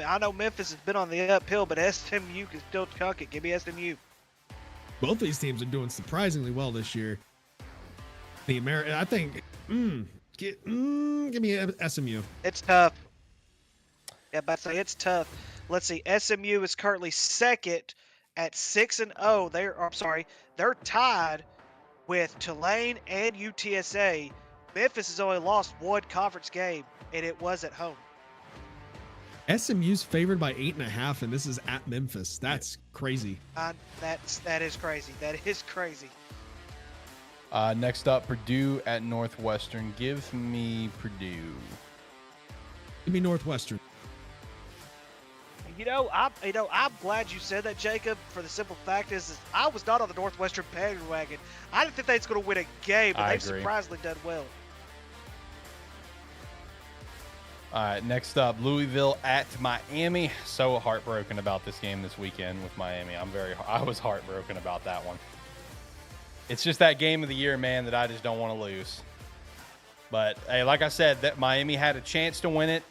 I know Memphis has been on the uphill, but SMU can still chunk it. Give me SMU. Both these teams are doing surprisingly well this year. I think. Give me SMU. It's tough. Yeah, but say it's tough. Let's see. SMU is currently second at 6-0. They're tied with Tulane and UTSA. Memphis has only lost 1 conference game, and it was at home. SMU's favored by 8.5, and this is at Memphis. That's crazy. That is crazy. That is crazy. Next up, Purdue at Northwestern. Give me Purdue. Give me Northwestern. I'm glad you said that, Jacob. For the simple fact is I was not on the Northwestern bandwagon. I didn't think they was going to win a game, but they've surprisingly done well. All right, next up, Louisville at Miami. So heartbroken about this game this weekend with Miami. I was heartbroken about that one. It's just that game of the year, man, that I just don't want to lose. But hey, like I said, that Miami had a chance to win it.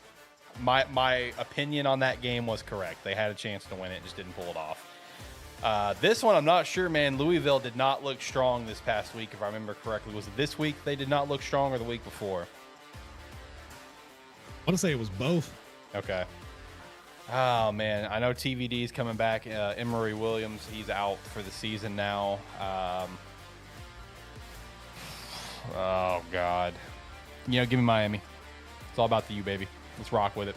My opinion on that game was correct. They had a chance to win it, just didn't pull it off. This one, I'm not sure, man. Louisville did not look strong this past week, if I remember correctly. Was it this week they did not look strong, or the week before? I want to say it was both. Okay. Oh, man. I know TVD's coming back. Emory Williams, he's out for the season now. Oh, God. Give me Miami. It's all about the U, baby. Let's rock with it.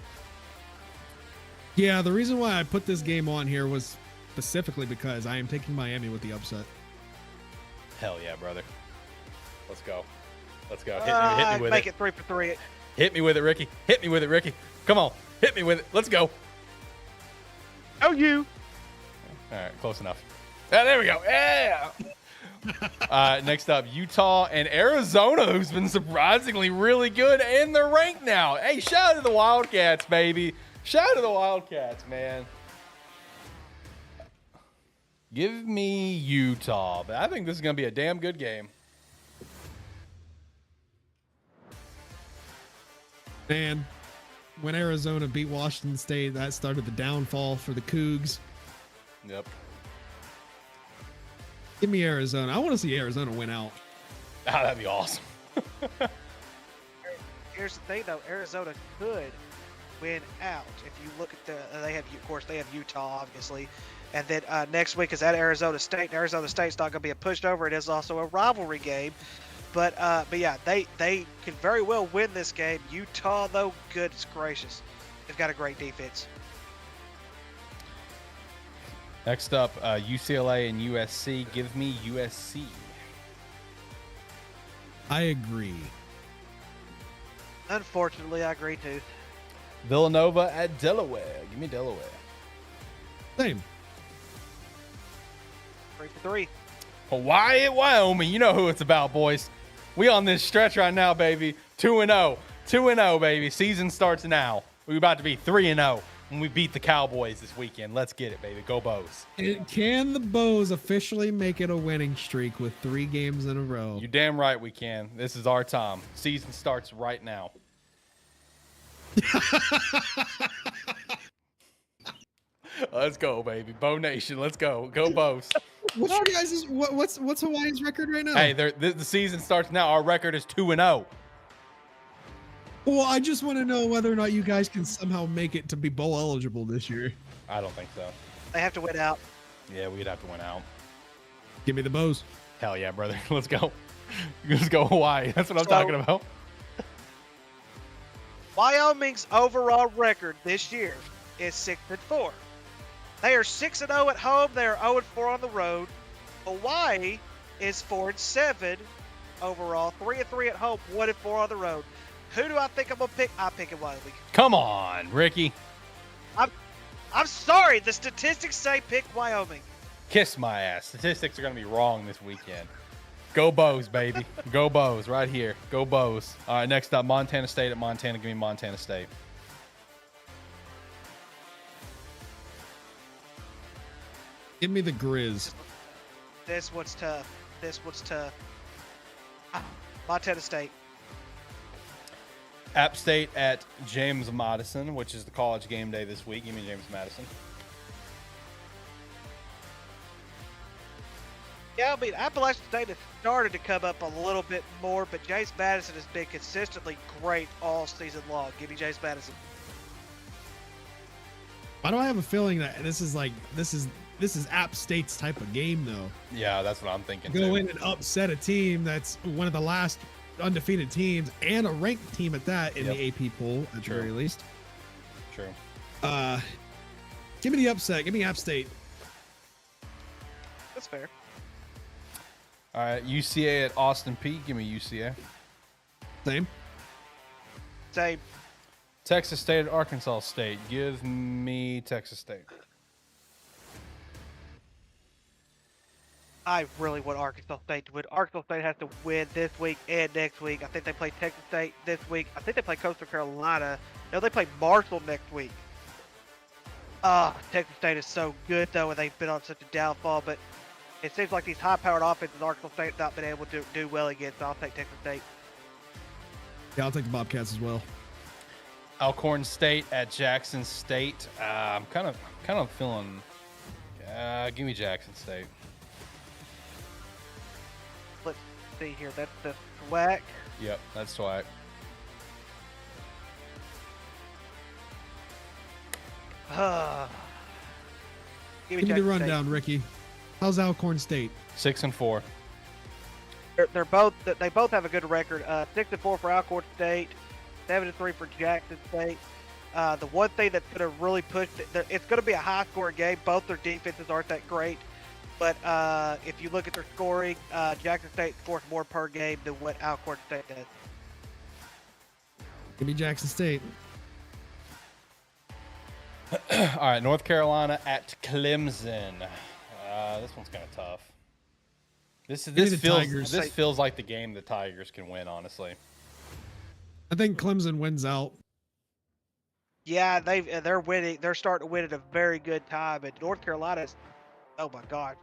Yeah, the reason why I put this game on here was specifically because I am taking Miami with the upset. Hell yeah, brother. Let's go. Let's go. Hit me with make it. it 3 for 3. Hit me with it, Ricky. Hit me with it, Ricky. Come on. Hit me with it. Let's go. Oh, you. All right, close enough. There we go. Yeah. Next up, Utah and Arizona, who's been surprisingly really good, and they're ranked now. Hey, shout out to the Wildcats, baby. Shout out to the Wildcats, man. Give me Utah. But I think this is going to be a damn good game. Man, when Arizona beat Washington State, that started the downfall for the Cougs. Yep. Give me Arizona. I want to see Arizona win out. Ah, that'd be awesome. Here's the thing, though. Arizona could win out. If you look at they have Utah, obviously. And then next week is at Arizona State. And Arizona State's not going to be a pushover. It is also a rivalry game. But yeah, they can very well win this game. Utah, though, goodness gracious, they've got a great defense. Next up, UCLA and USC. Give me USC. I agree. Unfortunately, I agree too. Villanova at Delaware. Give me Delaware. Same. 3 for 3. Hawaii at Wyoming. You know who it's about, boys. We on this stretch right now, baby. 2-0. 2-0, baby. Season starts now. We're about to be 3-0 when we beat the Cowboys this weekend. Let's get it, baby. Go Bows. Can the Bows officially make it a winning streak with 3 games in a row? You damn right we can. This is our time. Season starts right now. Let's go, baby. Bow Nation. Let's go. Go Bows. What's your guys' what's Hawaii's record right now? Hey, the season starts now. Our record is 2-0. Well, I just want to know whether or not you guys can somehow make it to be bowl eligible this year. I don't think so. They have to win out. Yeah, we'd have to win out. Give me the Bows. Hell yeah, brother. Let's go. Let's go Hawaii. That's what I'm talking about. Wyoming's overall record this year is 6-4. They are 6-0 at home. They are 0-4 on the road. Hawaii is 4-7 overall, 3-3 at home, 1-4 on the road. Who do I think I'm gonna pick? I'm picking Wyoming. Come on, Ricky. I'm sorry. The statistics say pick Wyoming. Kiss my ass. Statistics are gonna be wrong this weekend. Go Bows, baby. Go Bows right here. Go Bows. All right, next up, Montana State at Montana. Give me Montana State. Give me the Grizz. This one's tough. Montana State. App State at James Madison, which is the college game day this week. Give me James Madison. Yeah, I mean, Appalachian State has started to come up a little bit more, but James Madison has been consistently great all season long. Give me James Madison. Why do I have a feeling that this is App State's type of game though? Yeah, that's what I'm thinking. Go too. in and upset a team that's one of the last undefeated teams and a ranked team at that in the AP poll at the very least. True. Give me the upset. Give me App State. That's fair. All right, UCA at Austin Peay. Give me UCA. Same. Same. Texas State at Arkansas State. Give me Texas State. I really want Arkansas State to win. Arkansas State has to win this week and next week. I think they play Texas State this week. I think they play Coastal Carolina. No, they play Marshall next week. Texas State is so good, though, and they've been on such a downfall. But it seems like these high-powered offenses Arkansas State's not been able to do well against. So I'll take Texas State. Yeah, I'll take the Bobcats as well. Alcorn State at Jackson State. I'm kind of feeling. Give me Jackson State. Let's see here. That's the SWAC. Yep, that's swag. Give Give me the Jackson rundown, State. Ricky. How's Alcorn State? 6-4. They both have a good record. 6-4 for Alcorn State, 7-3 for Jackson State. The one thing that's going to really push it's going to be a high-scoring game. Both their defenses aren't that great, but if you look at their scoring, Jackson State scores more per game than what Alcorn State does. Give me Jackson State. All right, North Carolina at Clemson. This one's kind of tough. This feels like the game the Tigers can win, honestly. I think Clemson wins out. Yeah, they're winning. They're starting to win at a very good time. And North Carolina's Oh my God.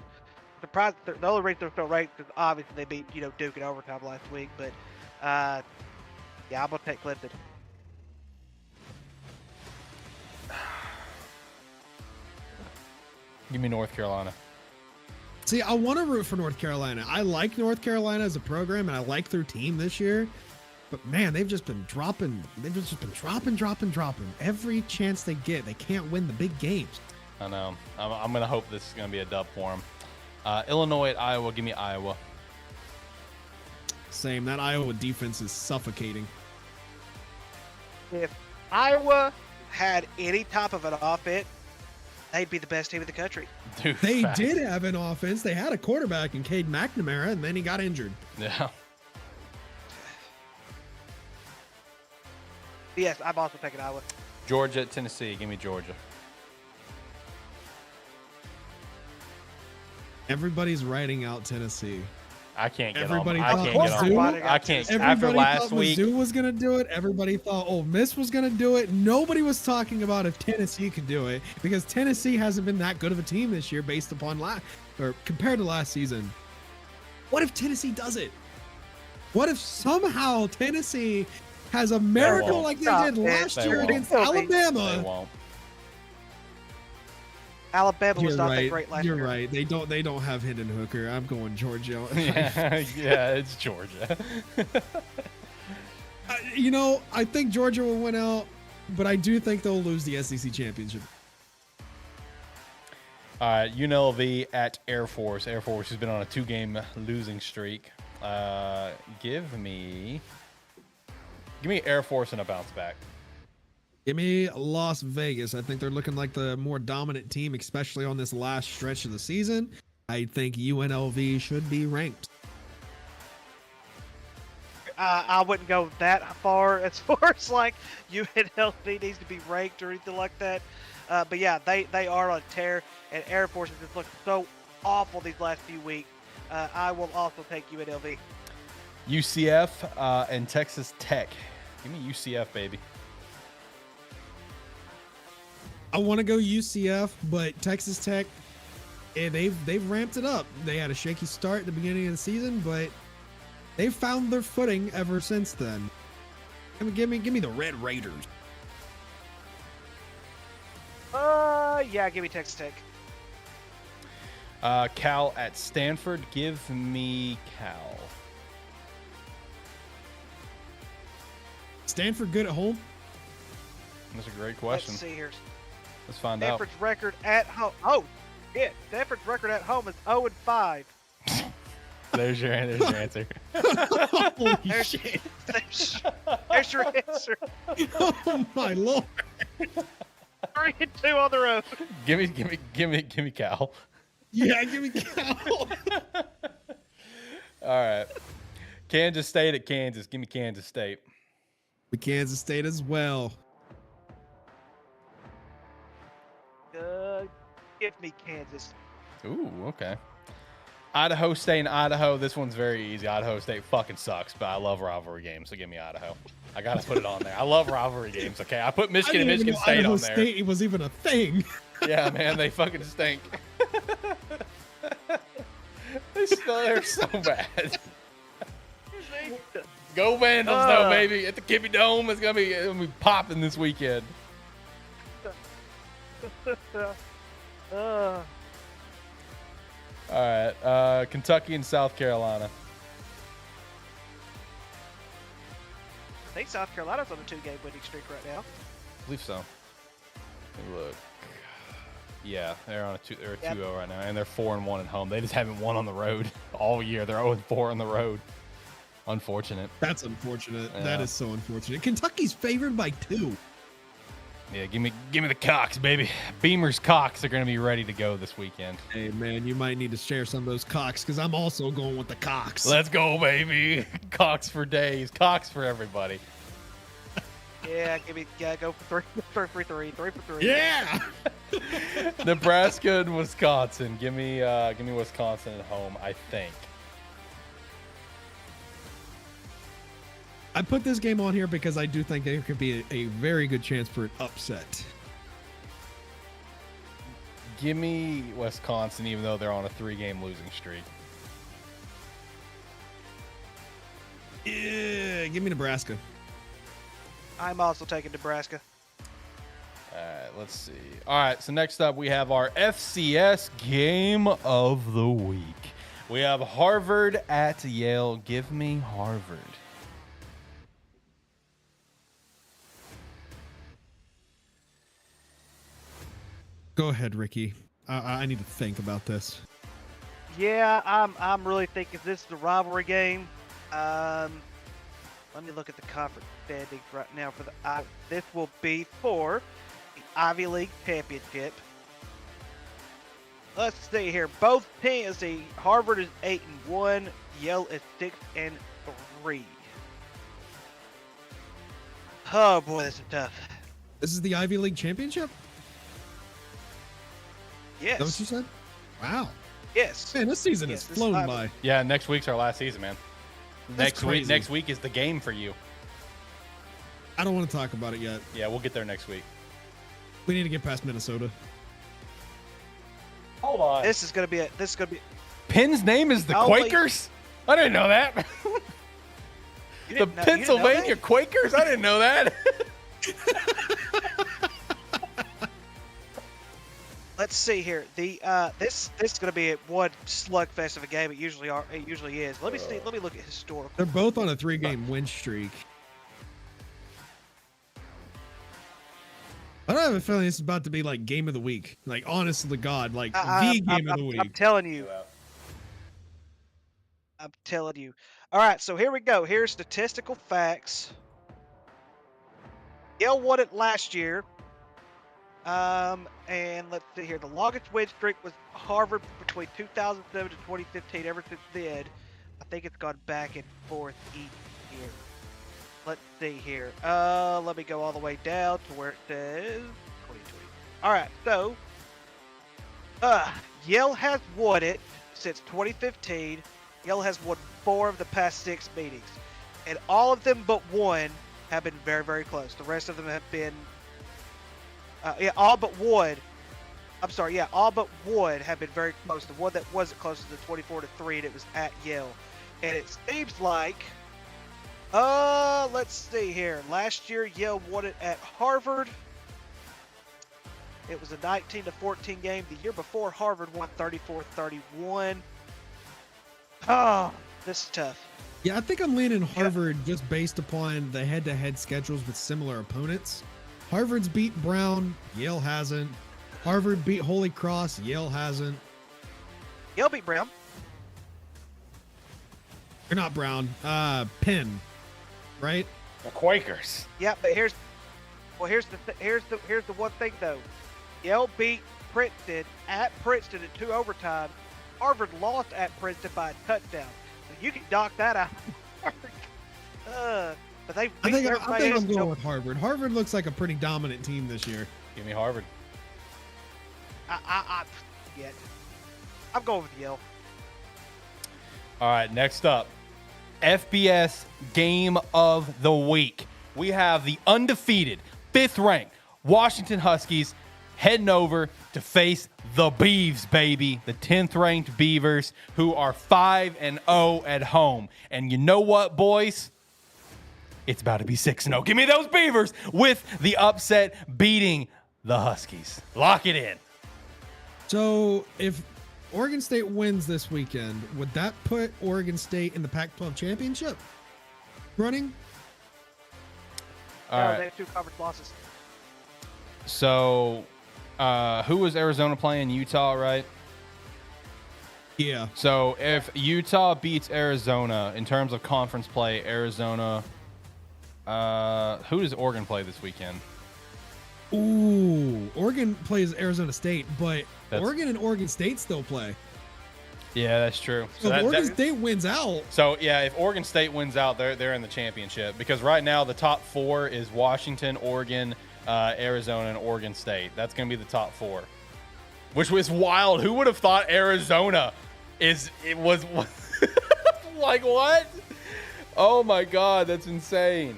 Surprised. The only reason they're still ranked is obviously they beat Duke in overtime last week, but yeah, I'm gonna take Clemson. Give me North Carolina. See, I want to root for North Carolina. I like North Carolina as a program, and I like their team this year. But man, they've just been dropping. They've just been dropping. Every chance they get, they can't win the big games. I know. I'm gonna hope this is gonna be a dub for them. Illinois at Iowa. Give me Iowa. Same. That Iowa defense is suffocating. If Iowa had any type of an offense, they'd be the best team in the country. Dude, They facts. did have an offense. They had a quarterback in Cade McNamara, and then he got injured. Yeah. Yes, I'm also taking Iowa. Georgia at Tennessee. Give me Georgia. Everybody's writing out Tennessee. I can't get Everybody on. I thought can't get on. Mizzou- I can't. After Everybody last thought week, Mizzou was going to do it. Everybody thought Ole Miss was going to do it. Nobody was talking about if Tennessee could do it because Tennessee hasn't been that good of a team this year based upon compared to last season. What if Tennessee does it? What if somehow Tennessee has a miracle won't. like they Stop did it. last They year won't. against they Alabama? won't. Alabama was You're not that right. great last You're year. right. They don't have Hendon Hooker. I'm going Georgia. Yeah, it's Georgia. I think Georgia will win out, but I do think they'll lose the SEC championship. All right, UNLV at Air Force. Air Force has been on a 2-game losing streak. Give me Air Force and a bounce back. Give me Las Vegas. I think they're looking like the more dominant team, especially on this last stretch of the season. I think UNLV should be ranked. I wouldn't go that far as far as like UNLV needs to be ranked or anything like that. But yeah, they are on a tear, and Air Force has just looked so awful these last few weeks. I will also take UNLV. UCF and Texas Tech. Give me UCF, baby. I want to go UCF, but Texas Tech, they've ramped it up. They had a shaky start at the beginning of the season, but they've found their footing ever since then. Give me the Red Raiders. Yeah, give me Texas Tech. Cal at Stanford. Give me Cal. Stanford good at home? That's a great question. Let's see here. Let's find out. Stanford's record at home. Oh, yeah. Stanford's record at home is 0-5. There's your answer. Holy There's- shit. There's your answer. Oh my lord. 3-2 on the road. give me Cal. Yeah, give me Cal. All right. Kansas State at Kansas. Give me Kansas State. The Kansas State as well. Give me Kansas. Ooh, okay. Idaho State and Idaho. This one's very easy. Idaho State fucking sucks, but I love rivalry games, so give me Idaho. I gotta put it on there. I love rivalry games. Okay, I put Michigan and Michigan State Idaho on there. State was even a thing. Yeah, man, they fucking stink. They're so bad. Go Vandals, though, baby! At the Kippy Dome, it's gonna be popping this weekend. All right, Kentucky and South Carolina. I think South Carolina's on a 2-game winning streak right now. I believe so. Let me look. Yeah, they're on they're 2-0 right now, and they're 4-1 at home. They just haven't won on the road all year. They're 0-4 on the road. Unfortunate. That's unfortunate. Yeah. That is so unfortunate. Kentucky's favored by 2. Yeah, give me the Cox, baby. Beamer's Cox are gonna be ready to go this weekend. Hey man, you might need to share some of those Cox because I'm also going with the Cox. Let's go, baby. Cox for days. Cox for everybody. Yeah, go for 3 for 3. Yeah. Nebraska and Wisconsin. Give me Wisconsin at home, I think. I put this game on here because I do think there could be a very good chance for an upset. Give me Wisconsin, even though they're on a 3-game losing streak. Yeah, give me Nebraska. I'm also taking Nebraska. All right, let's see. All right, so next up we have our FCS game of the week. We have Harvard at Yale. Give me Harvard. Go ahead, Ricky. I need to think about this. Yeah, I'm really thinking this is a rivalry game. Let me look at the conference standings right now for the this will be for the Ivy League championship. Let's see here. Both teams. See, Harvard is 8-1. Yale is 6-3. Oh boy, this is tough. This is the Ivy League championship? Yes. Is that what you said? Wow. Yes. Man, this season Yes, has this is flown Ivy by. Yeah, next week's our last season, man. That's crazy. Next week is the game for you. I don't want to talk about it yet. Yeah, we'll get there next week. We need to get past Minnesota. Hold on. This is gonna be. Penn's name is the I'll wait. Quakers? I didn't know that. You The didn't know- you didn't know Pennsylvania that? Quakers? I didn't know that. Let's see here. The this is gonna be one slugfest of a game. It usually is. Let me see. Let me look at historical. They're both on a 3-game win streak. I don't have a feeling this is about to be like game of the week. Like, honest to God, like the game of the week. I'm telling you. I'm telling you. All right, so here we go. Here's statistical facts. Yale won it last year. And let's see here. The longest win streak was Harvard between 2007 to 2015. Ever since then, I think it's gone back and forth each year. Let's see here. Let me go all the way down to where it says 2020. All right, so Yale has won it since 2015. Yale has won 4 of the past 6 meetings, and all of them but one have been very, very close. The rest of them have been, all but one. I'm sorry, all but one have been very close. The one that wasn't close is the 24-3, and it was at Yale. And it seems like, let's see here. Last year, Yale won it at Harvard. It was a 19-14 game. The year before, Harvard won 34-31. Oh, this is tough. Yeah, I think I'm leaning Harvard just based upon the head-to-head schedules with similar opponents. Harvard's beat Brown, Yale hasn't. Harvard beat Holy Cross, Yale hasn't. Yale beat Brown. Or not Brown, Penn, right? The Quakers. Yeah, but here's the one thing though. Yale beat Princeton at Princeton in 2 overtime. Harvard lost at Princeton by a touchdown. So you can knock that out. But they I beat think everybody I'm else. going with Harvard. Harvard looks like a pretty dominant team this year. Give me Harvard. Yeah. I'm going with Yale. All right, next up, FBS game of the week. We have the undefeated 5th-ranked Washington Huskies heading over to face the Beavs, baby, the 10th-ranked Beavers, who are 5-0 at home. And you know what, boys? It's about to be 6-0. Give me those Beavers with the upset beating the Huskies. Lock it in. So if Oregon State wins this weekend, would that put Oregon State in the Pac-12 championship running? All No, right. they have 2 conference losses. So, who was Arizona playing? Utah, right? Yeah. So, if Utah beats Arizona in terms of conference play, Arizona, who does Oregon play this weekend? Ooh, Oregon plays Arizona State, but Oregon and Oregon State still play. Yeah, that's true. So if Oregon State wins out, So yeah, if Oregon State wins out, they're in the championship because right now the top 4 is Washington, Oregon, Arizona, and Oregon State. That's gonna be the top 4, which was wild. Who would have thought Arizona was like what? Oh my God, that's insane.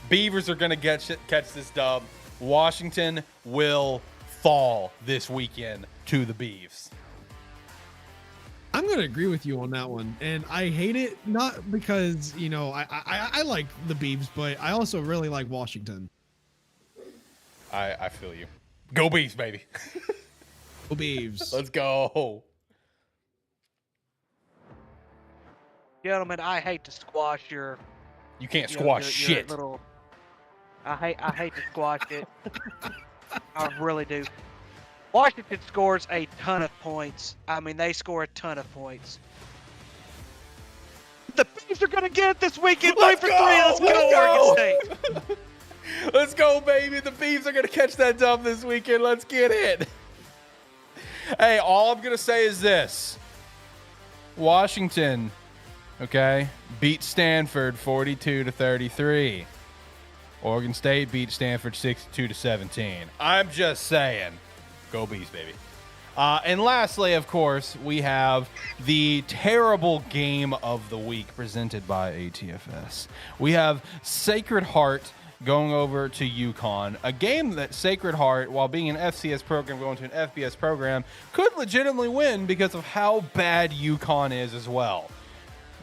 Beavers are gonna catch this dub. Washington will fall this weekend to the Beavs. I'm gonna agree with you on that one, and I hate it not because I like the Beavs, but I also really like Washington. I feel you. Go Beavs, baby. Go Beavs. Let's go. Gentlemen, I hate to squash your. You can't you know, squash your shit. Little. I hate to squash it. I really do. Washington scores a ton of points. I mean, they score a ton of points. The Beavs are going to get it this weekend. 3 for 3. Let's go, Oregon State. Let's go, baby. The Beavs are going to catch that dub this weekend. Let's get it. Hey, all I'm going to say is this. Washington, okay, beat Stanford 42-33. Oregon State beat Stanford 62-17. I'm just saying. Go Bees, baby. And lastly, of course, we have the terrible game of the week presented by ATFS. We have Sacred Heart going over to UConn, a game that Sacred Heart, while being an FCS program going to an FBS program, could legitimately win because of how bad UConn is as well.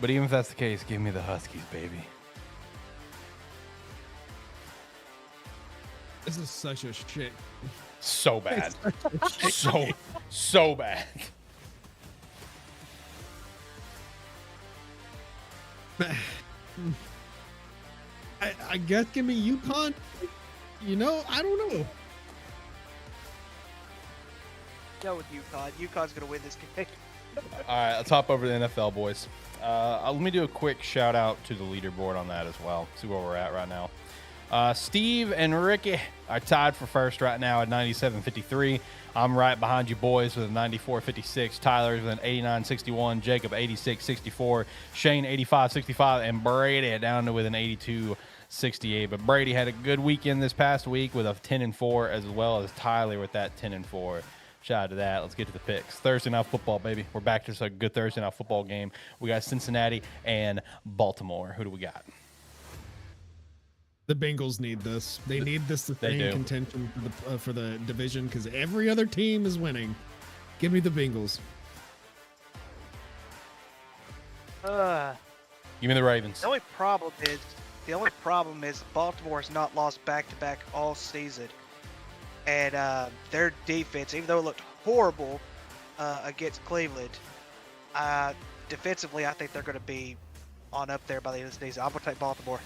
But even if that's the case, give me the Huskies, baby. This is such a shit. So bad. so bad. I guess give me UConn. I don't know. Go with UConn. UConn's going to win this game. All right, let's hop over to the NFL, boys. Let me do a quick shout out to the leaderboard on that as well. See where we're at right now. Steve and Ricky are tied for first right now at 97.53. I'm right behind you boys with a 94.56. Tyler's with an 89.61. Jacob 86.64. Shane 85.65. And Brady down to with an 82.68. But Brady had a good weekend this past week with a 10-4, as well as Tyler with that 10-4. Shout out to that. Let's get to the picks. Thursday night football, baby. We're back to a good Thursday night football game. We got Cincinnati and Baltimore. Who do we got? The Bengals need this. They need this to stay in contention for the division because every other team is winning. Give me the Bengals. Give me the Ravens. The only problem is Baltimore has not lost back-to-back all season, and their defense, even though it looked horrible against Cleveland, defensively, I think they're going to be on up there by the end of the season. I'm going to take Baltimore.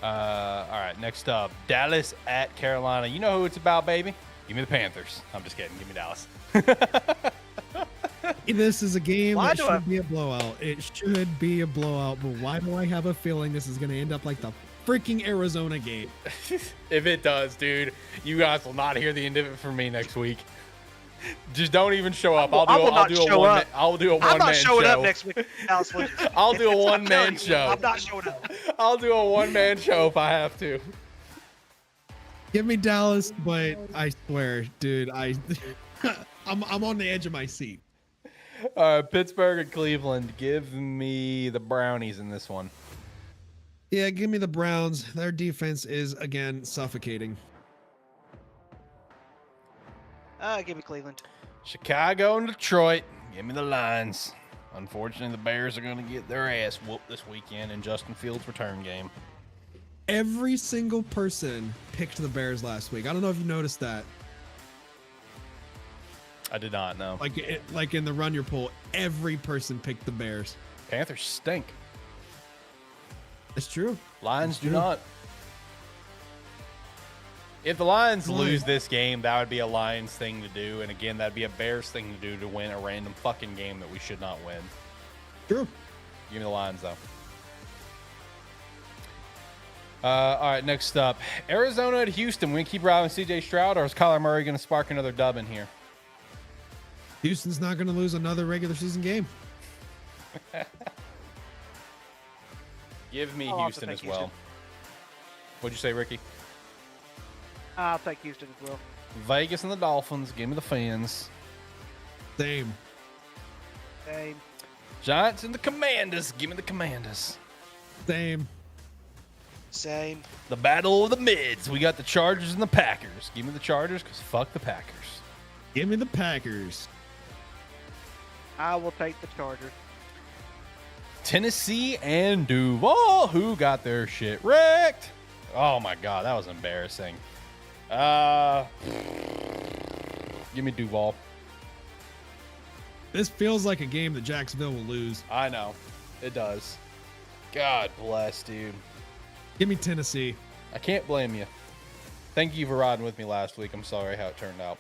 All right, next up, Dallas at Carolina. You know who it's about, baby. Give me the Panthers. I'm just kidding. Give me Dallas. This is a game that should be a blowout. It should be a blowout, but why do I have a feeling this is going to end up like the freaking Arizona game? If it does, dude, you guys will not hear the end of it from me next week. Just don't even show up. I'll do a one-man show. I'm not showing up next week. I'll do a one-man show. I'm not showing up. I'll do a one-man show if I have to. Give me Dallas, but I swear, dude, I'm on the edge of my seat. Pittsburgh and Cleveland. Give me the Brownies in this one. Yeah, give me the Browns. Their defense is, again, suffocating. Give me Cleveland. Chicago and Detroit. Give me the Lions. Unfortunately, the Bears are going to get their ass whooped this weekend in Justin Fields' return game. Every single person picked the Bears last week. I don't know if you noticed that. I did not know. Like in the Run Your Poll, every person picked the Bears. Panthers stink. It's true. Lions do not. If the Lions lose this game, that would be a Lions thing to do. And again, that'd be a Bears thing to do to win a random fucking game that we should not win. True. Give me the Lions, though. All right, next up. Arizona at Houston. We keep riding C.J. Stroud, or is Kyler Murray going to spark another dub in here? Houston's not going to lose another regular season game. Give me Houston as well. What'd you say, Ricky? I'll take Houston as well. Vegas and the Dolphins. Give me the Fins. Same. Same. Giants and the Commanders. Give me the Commanders. Same. Same. The battle of the mids. We got the Chargers and the Packers. Give me the Chargers because fuck the Packers. Give me the Packers. I will take the Chargers. Tennessee and Duval, who got their shit wrecked. Oh my God, that was embarrassing. Give me Duval. This feels like a game that Jacksonville will lose. I know. It does. God bless, dude. Give me Tennessee. I can't blame you. Thank you for riding with me last week. I'm sorry how it turned out.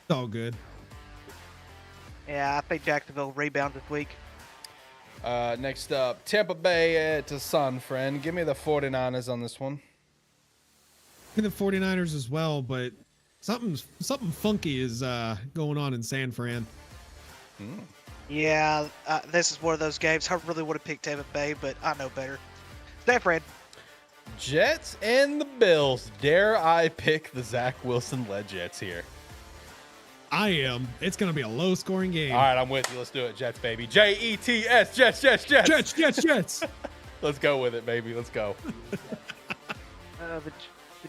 It's all good. Yeah, I think Jacksonville rebounds this week. Next up, Tampa Bay to San Fran. Give me the 49ers on this one. Give me the 49ers as well, but something funky is going on in San Fran. Yeah, this is one of those games. I really would have picked Tampa Bay, but I know better. San Fran. Jets and the Bills. Dare I pick the Zach Wilson-led Jets here? I am. It's going to be a low-scoring game. All right, I'm with you. Let's do it. Jets, baby. Jets, Jets, Jets, Jets. Jets. Let's go with it, baby. Let's go. The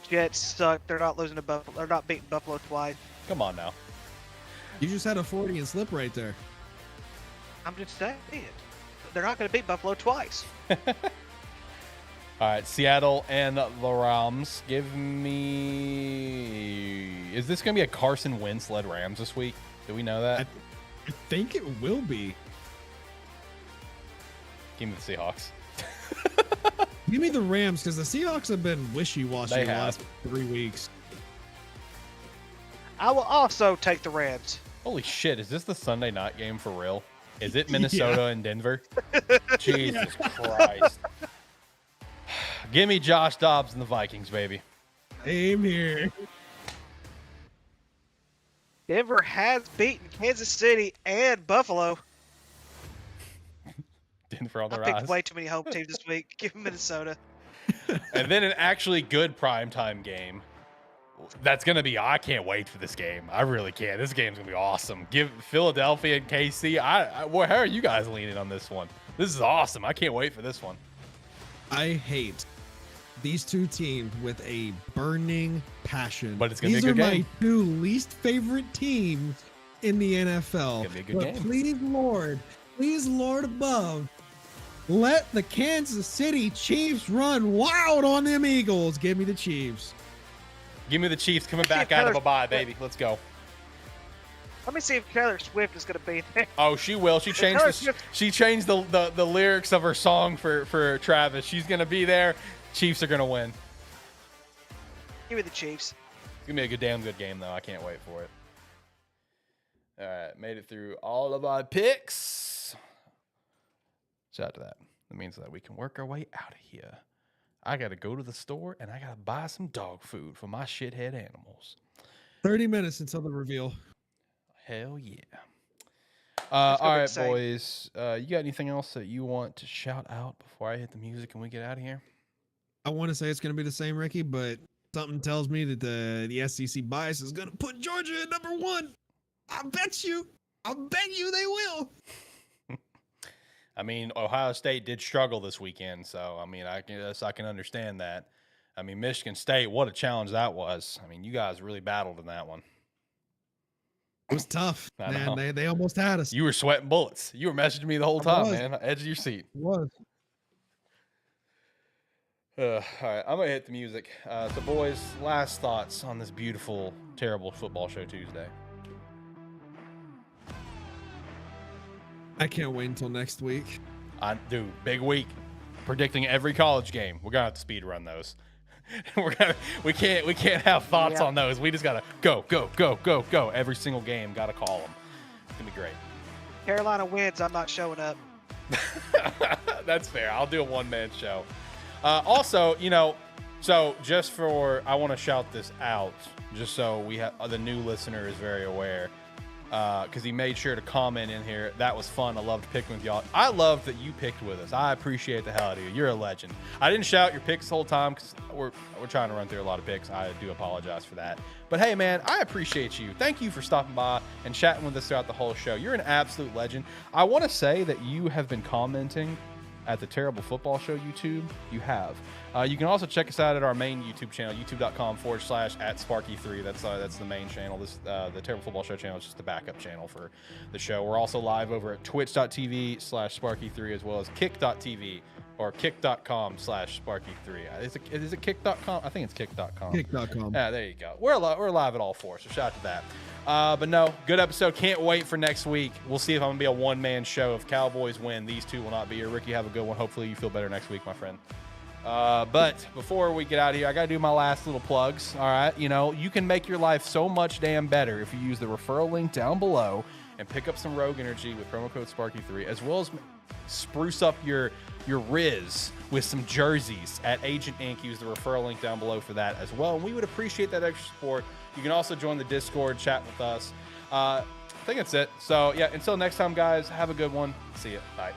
Jets suck. They're not losing to Buffalo. They're not beating Buffalo twice. Come on now. You just had a 40 and slip right there. I'm just saying. They're not going to beat Buffalo twice. All right, Seattle and the Rams. Give me... Is this going to be a Carson Wentz-led Rams this week? Do we know that? I think it will be. Give me the Seahawks. Give me the Rams because the Seahawks have been wishy-washy They the have. last 3 weeks. I will also take the Rams. Holy shit, is this the Sunday night game for real? Is it Minnesota and Denver? Jesus Christ. Give me Josh Dobbs and the Vikings, baby. Same here. Denver has beaten Kansas City and Buffalo. Denver on the I rise. picked way too many home teams this week. Give me Minnesota. And then an actually good primetime game. That's going to be, I can't wait for this game. I really can't. This game's going to be awesome. Give Philadelphia and KC. How are you guys leaning on this one? This is awesome. I can't wait for this one. I hate these two teams with a burning passion. But it's gonna These be a good are game. my two least favorite teams in the NFL. It's gonna be a good But game. please, Lord above, let the Kansas City Chiefs run wild on them Eagles. Give me the Chiefs. Give me the Chiefs coming back out of a bye, baby. Let's go. Let me see if Taylor Swift is going to be there. Oh, she will. She changed the lyrics of her song for Travis. She's gonna be there. Chiefs are gonna win. Give me the Chiefs. It's gonna be a damn good game though. I can't wait for it. All right, made it through all of our picks. Shout out to that. That means that we can work our way out of here. I gotta go to the store and I gotta buy some dog food for my shithead animals. 30 minutes until the reveal. Hell yeah. That's All gonna be right, insane. boys. You got anything else that you want to shout out before I hit the music and we get out of here? I want to say it's going to be the same, Ricky, but something tells me that the SEC bias is going to put Georgia at #1. I bet you they will. I mean, Ohio State did struggle this weekend, so I mean, I guess I can understand that. I mean, Michigan State, what a challenge that was. I mean, you guys really battled in that one. It was tough, I man. know. They almost had us. You were sweating bullets. You were messaging me the whole I time, was. man. Edge of your seat. It was. All right, I'm going to hit the music. So, boys, last thoughts on this beautiful, terrible football show Tuesday. I can't wait until next week. Dude, big week. Predicting every college game. We're going to have to speed run those. We can't have thoughts Yeah. on those. We just got to go. Every single game, got to call them. It's going to be great. Carolina wins. I'm not showing up. That's fair. I'll do a one-man show. Also, so just for, I want to shout this out, just so we have the new listener is very aware, because he made sure to comment in here. That was fun. I loved picking with y'all. I love that you picked with us. I appreciate the hell out of you. You're a legend. I didn't shout your picks the whole time because we're trying to run through a lot of picks. I do apologize for that. But hey, man, I appreciate you. Thank you for stopping by and chatting with us throughout the whole show. You're an absolute legend. I want to say that you have been commenting at the Terrible Football Show YouTube, you have. You can also check us out at our main YouTube channel, youtube.com/@Sparky3. That's the main channel. The Terrible Football Show channel is just the backup channel for the show. We're also live over at twitch.tv/Sparky3 as well as kick.tv or kick.com/Sparky3. Is it kick.com? I think it's kick.com. Kick.com. Yeah, there you go. We're live at all four, so shout out to that. But no, good episode. Can't wait for next week. We'll see if I'm going to be a one-man show. If Cowboys win, these two will not be here. Ricky, have a good one. Hopefully you feel better next week, my friend. But before we get out of here, I got to do my last little plugs. All right. You know, you can make your life so much damn better if you use the referral link down below and pick up some Rogue Energy with promo code Sparky3, as well as spruce up your Riz with some jerseys at Agent Inc. Use the referral link down below for that as well. And we would appreciate that extra support. You can also join the Discord, chat with us. I think that's it. So, yeah, until next time, guys, have a good one. See ya. Bye.